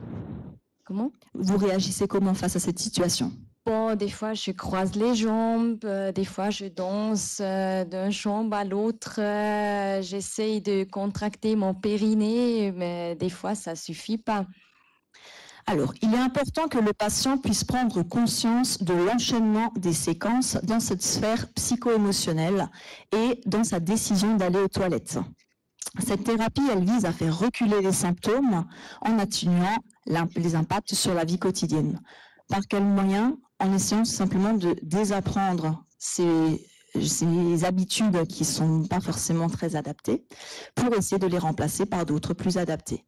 Comment? Vous réagissez comment face à cette situation? Bon, des fois, je croise les jambes, des fois, je danse d'une jambe à l'autre. J'essaye de contracter mon périnée, mais des fois, ça suffit pas. Alors, il est important que le patient puisse prendre conscience de l'enchaînement des séquences dans cette sphère psycho-émotionnelle et dans sa décision d'aller aux toilettes. Cette thérapie, elle vise à faire reculer les symptômes en atténuant les impacts sur la vie quotidienne. Par quel moyen? En essayant simplement de désapprendre ces habitudes qui ne sont pas forcément très adaptées pour essayer de les remplacer par d'autres plus adaptées.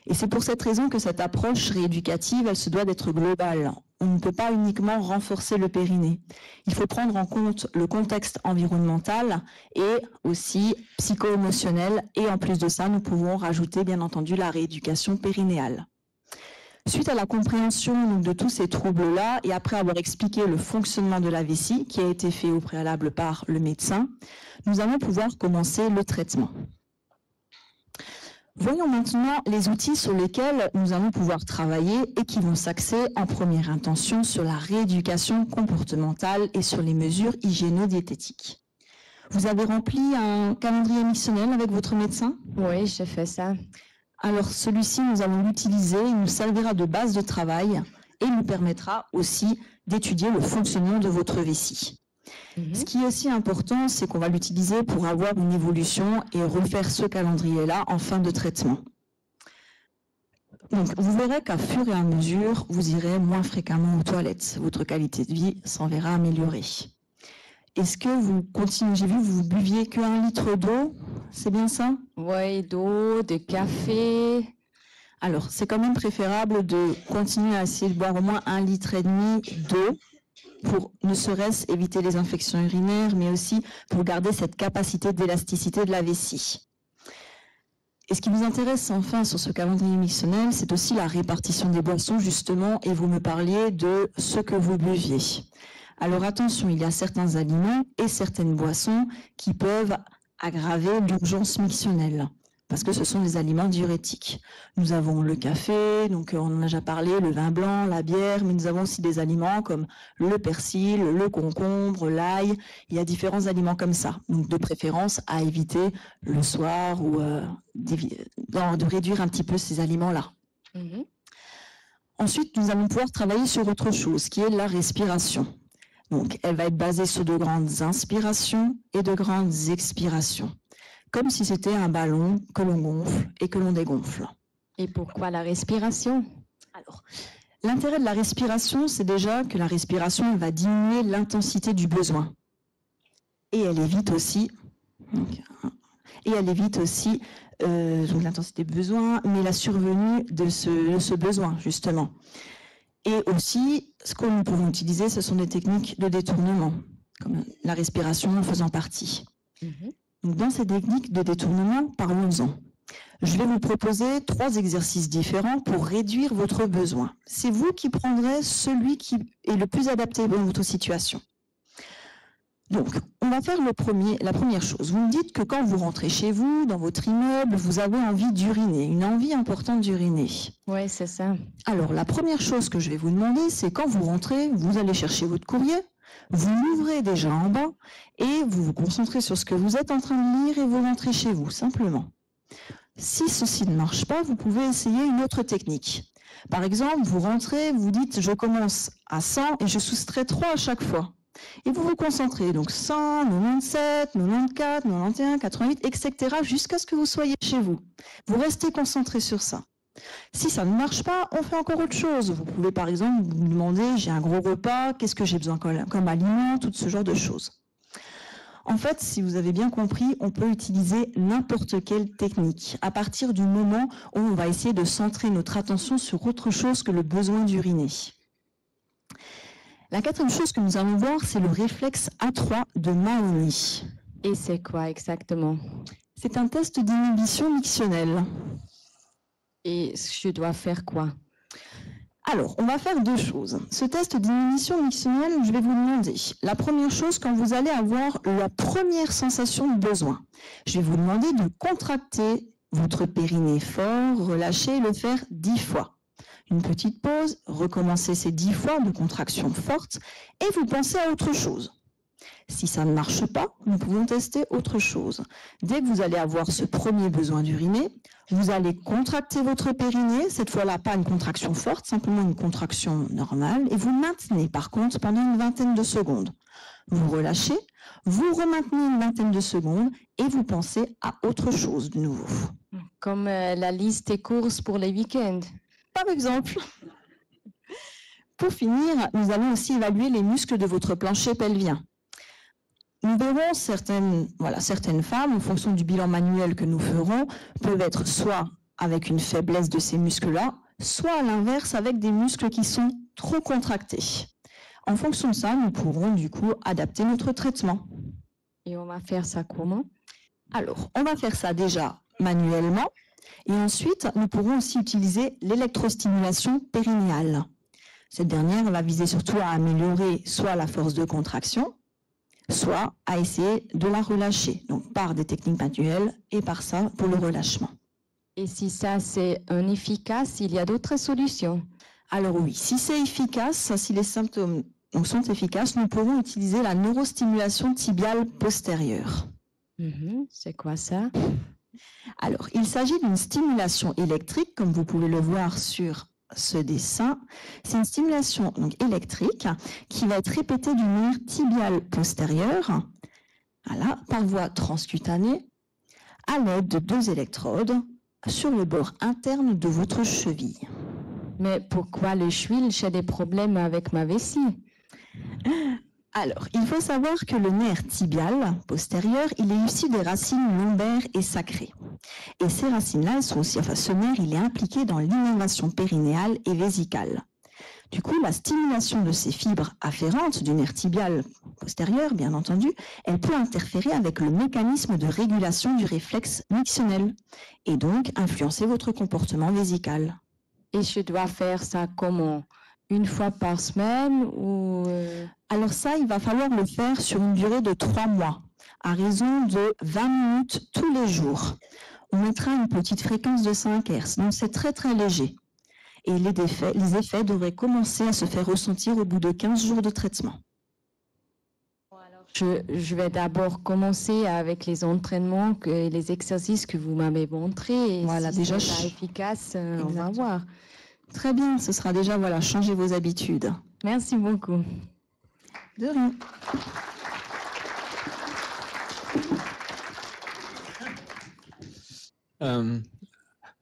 Et c'est pour cette raison que cette approche rééducative, elle se doit d'être globale. On ne peut pas uniquement renforcer le périnée. Il faut prendre en compte le contexte environnemental et aussi psycho-émotionnel. Et en plus de ça, nous pouvons rajouter bien entendu la rééducation périnéale. Suite à la compréhension de tous ces troubles-là et après avoir expliqué le fonctionnement de la vessie qui a été fait au préalable par le médecin, nous allons pouvoir commencer le traitement. Voyons maintenant les outils sur lesquels nous allons pouvoir travailler et qui vont s'axer en première intention sur la rééducation comportementale et sur les mesures hygiéno-diététiques. Vous avez rempli un calendrier mictionnel avec votre médecin? Oui, j'ai fait ça. Alors celui-ci, nous allons l'utiliser, il nous servira de base de travail et nous permettra aussi d'étudier le fonctionnement de votre vessie. Ce qui est aussi important, c'est qu'on va l'utiliser pour avoir une évolution et refaire ce calendrier-là en fin de traitement. Donc, vous verrez qu'à fur et à mesure, vous irez moins fréquemment aux toilettes. Votre qualité de vie s'en verra améliorée. est-ce que vous continuez? J'ai vu que vous buviez que 1 litre d'eau, c'est bien ça? Oui, d'eau, de café. Alors, c'est quand même préférable de continuer à essayer de boire au moins 1,5 litre d'eau pour ne serait-ce éviter les infections urinaires, mais aussi pour garder cette capacité d'élasticité de la vessie. Et ce qui vous intéresse enfin sur ce calendrier mictionnel, c'est aussi la répartition des boissons justement, et vous me parliez de ce que vous buviez. Alors attention, il y a certains aliments et certaines boissons qui peuvent aggraver l'urgence mictionnelle, parce que ce sont des aliments diurétiques. Nous avons le café, donc on en a déjà parlé, le vin blanc, la bière, mais nous avons aussi des aliments comme le persil, le concombre, l'ail. Il y a différents aliments comme ça, donc de préférence à éviter le soir ou de réduire un petit peu ces aliments-là. Mhm. Ensuite, nous allons pouvoir travailler sur autre chose, qui est la respiration. Donc, elle va être basée sur de grandes inspirations et de grandes expirations, comme si c'était un ballon que l'on gonfle et que l'on dégonfle. Et pourquoi la respiration? Alors, l'intérêt de la respiration, c'est déjà que la respiration elle va diminuer l'intensité du besoin. Et elle évite aussi, donc l'intensité du besoin, mais la survenue de ce besoin, justement. Et aussi, ce que nous pouvons utiliser, ce sont des techniques de détournement, comme la respiration en faisant partie. Mhm. Donc, dans ces techniques de détournement, parlons-en. Je vais vous proposer 3 exercices différents pour réduire votre besoin. C'est vous qui prendrez celui qui est le plus adapté dans votre situation. Donc, on va faire la première chose. Vous me dites que quand vous rentrez chez vous, dans votre immeuble, vous avez envie d'uriner, une envie importante d'uriner. Oui, c'est ça. Alors, la première chose que je vais vous demander, c'est quand vous rentrez, vous allez chercher votre courrier, vous l'ouvrez déjà en bas et vous vous concentrez sur ce que vous êtes en train de lire et vous rentrez chez vous, simplement. Si ceci ne marche pas, vous pouvez essayer une autre technique. Par exemple, vous rentrez, vous dites « je commence à 100 et je soustrais 3 à chaque fois ». Et vous vous concentrez, donc 100, 97, 94, 91, 88, etc. jusqu'à ce que vous soyez chez vous. Vous restez concentré sur ça. Si ça ne marche pas, on fait encore autre chose. Vous pouvez par exemple vous demander, j'ai un gros repas, qu'est-ce que j'ai besoin comme aliment, tout ce genre de choses. En fait, si vous avez bien compris, on peut utiliser n'importe quelle technique à partir du moment où on va essayer de centrer notre attention sur autre chose que le besoin d'uriner. La 4e chose que nous allons voir, c'est le réflexe A3 de Mahony. Et c'est quoi exactement? C'est un test d'inhibition mictionnelle. Et je dois faire quoi? Alors, on va faire 2 choses. Ce test d'inhibition mictionnelle, je vais vous demander. La première chose, quand vous allez avoir la première sensation de besoin, je vais vous demander de contracter votre périnée fort, relâcher et le faire 10 fois. Une petite pause, recommencez ces 10 fois de contraction forte et vous pensez à autre chose. Si ça ne marche pas, nous pouvons tester autre chose. Dès que vous allez avoir ce premier besoin d'uriner, vous allez contracter votre périnée, cette fois-là pas une contraction forte, simplement une contraction normale, et vous maintenez par contre pendant une vingtaine de secondes. Vous relâchez, vous remaintenez une vingtaine de secondes et vous pensez à autre chose de nouveau. Comme la liste des courses pour les week-ends. Par exemple. Pour finir, nous allons aussi évaluer les muscles de votre plancher pelvien. Nous verrons certaines femmes, en fonction du bilan manuel que nous ferons, peuvent être soit avec une faiblesse de ces muscles-là, soit à l'inverse avec des muscles qui sont trop contractés. En fonction de ça, nous pourrons du coup adapter notre traitement. Et on va faire ça comment? Alors, on va faire ça déjà manuellement et ensuite, nous pourrons aussi utiliser l'électrostimulation périnéale. Cette dernière va viser surtout à améliorer soit la force de contraction, soit à essayer de la relâcher, donc par des techniques manuelles et par ça pour le relâchement. Et si ça c'est inefficace, il y a d'autres solutions? Alors oui, si c'est efficace, si les symptômes sont efficaces, nous pourrons utiliser la neurostimulation tibiale postérieure. C'est quoi ça? Alors, il s'agit d'une stimulation électrique, comme vous pouvez le voir sur ce dessin. C'est une stimulation donc, électrique qui va être répétée d'une manière tibiale postérieure, voilà, par voie transcutanée, à l'aide de 2 électrodes sur le bord interne de votre cheville. Mais pourquoi le cheville? J'ai des problèmes avec ma vessie. Alors, il faut savoir que le nerf tibial postérieur, il est issu des racines lombaires et sacrées. Et ces racines-là, ce nerf, il est impliqué dans l'innervation périnéale et vésicale. Du coup, la stimulation de ces fibres afférentes du nerf tibial postérieur, bien entendu, elle peut interférer avec le mécanisme de régulation du réflexe mictionnel et donc influencer votre comportement vésical. Et je dois faire ça comment? Une fois par semaine ou Alors ça, il va falloir le faire sur une durée de 3 mois, à raison de 20 minutes tous les jours. On mettra une petite fréquence de 5 Hz, donc c'est très très léger. Et les effets devraient commencer à se faire ressentir au bout de 15 jours de traitement. Je vais d'abord commencer avec les entraînements, les exercices que vous m'avez montrés. Et voilà, si déjà c'est efficace, on va voir. Très bien, ce sera déjà, voilà, changer vos habitudes. Merci beaucoup. De rien.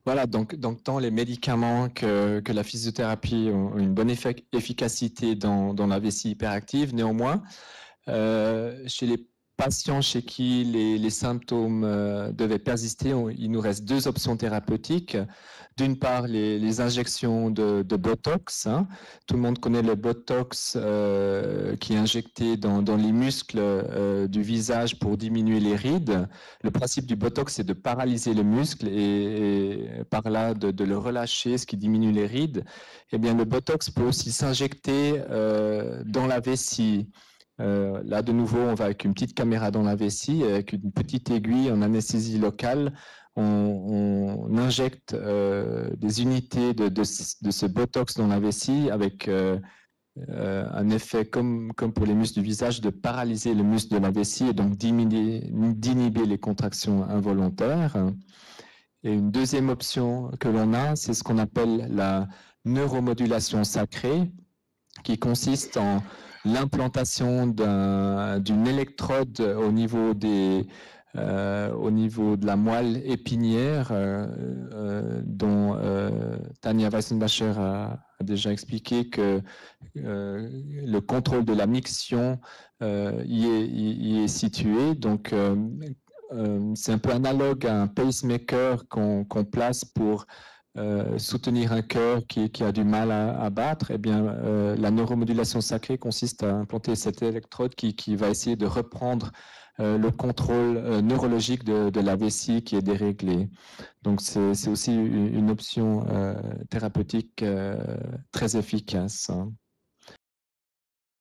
Voilà, donc tant les médicaments que la physiothérapie ont une bonne efficacité dans la vessie hyperactive. Néanmoins, chez les patients chez qui les symptômes devaient persister, il nous reste 2 options thérapeutiques. D'une part, les injections de Botox. Hein. Tout le monde connaît le Botox qui est injecté dans les muscles du visage pour diminuer les rides. Le principe du Botox, c'est de paralyser le muscle et par là de le relâcher, ce qui diminue les rides. Eh bien, le Botox peut aussi s'injecter dans la vessie. Là, de nouveau, on va avec une petite caméra dans la vessie, avec une petite aiguille en anesthésie locale. On injecte des unités de ce Botox dans la vessie avec un effet comme pour les muscles du visage de paralyser le muscle de la vessie et donc d'inhiber les contractions involontaires. Et une deuxième option que l'on a, c'est ce qu'on appelle la neuromodulation sacrée, qui consiste en l'implantation d'une électrode au niveau de la moelle épinière dont Tania Weissenbacher a déjà expliqué que le contrôle de la miction y est situé. Donc, c'est un peu analogue à un pacemaker qu'on place pour soutenir un cœur qui a du mal à battre. Eh bien, la neuromodulation sacrée consiste à implanter cette électrode qui va essayer de reprendre le contrôle neurologique de la vessie qui est déréglée. Donc, c'est aussi une option thérapeutique très efficace. Hein.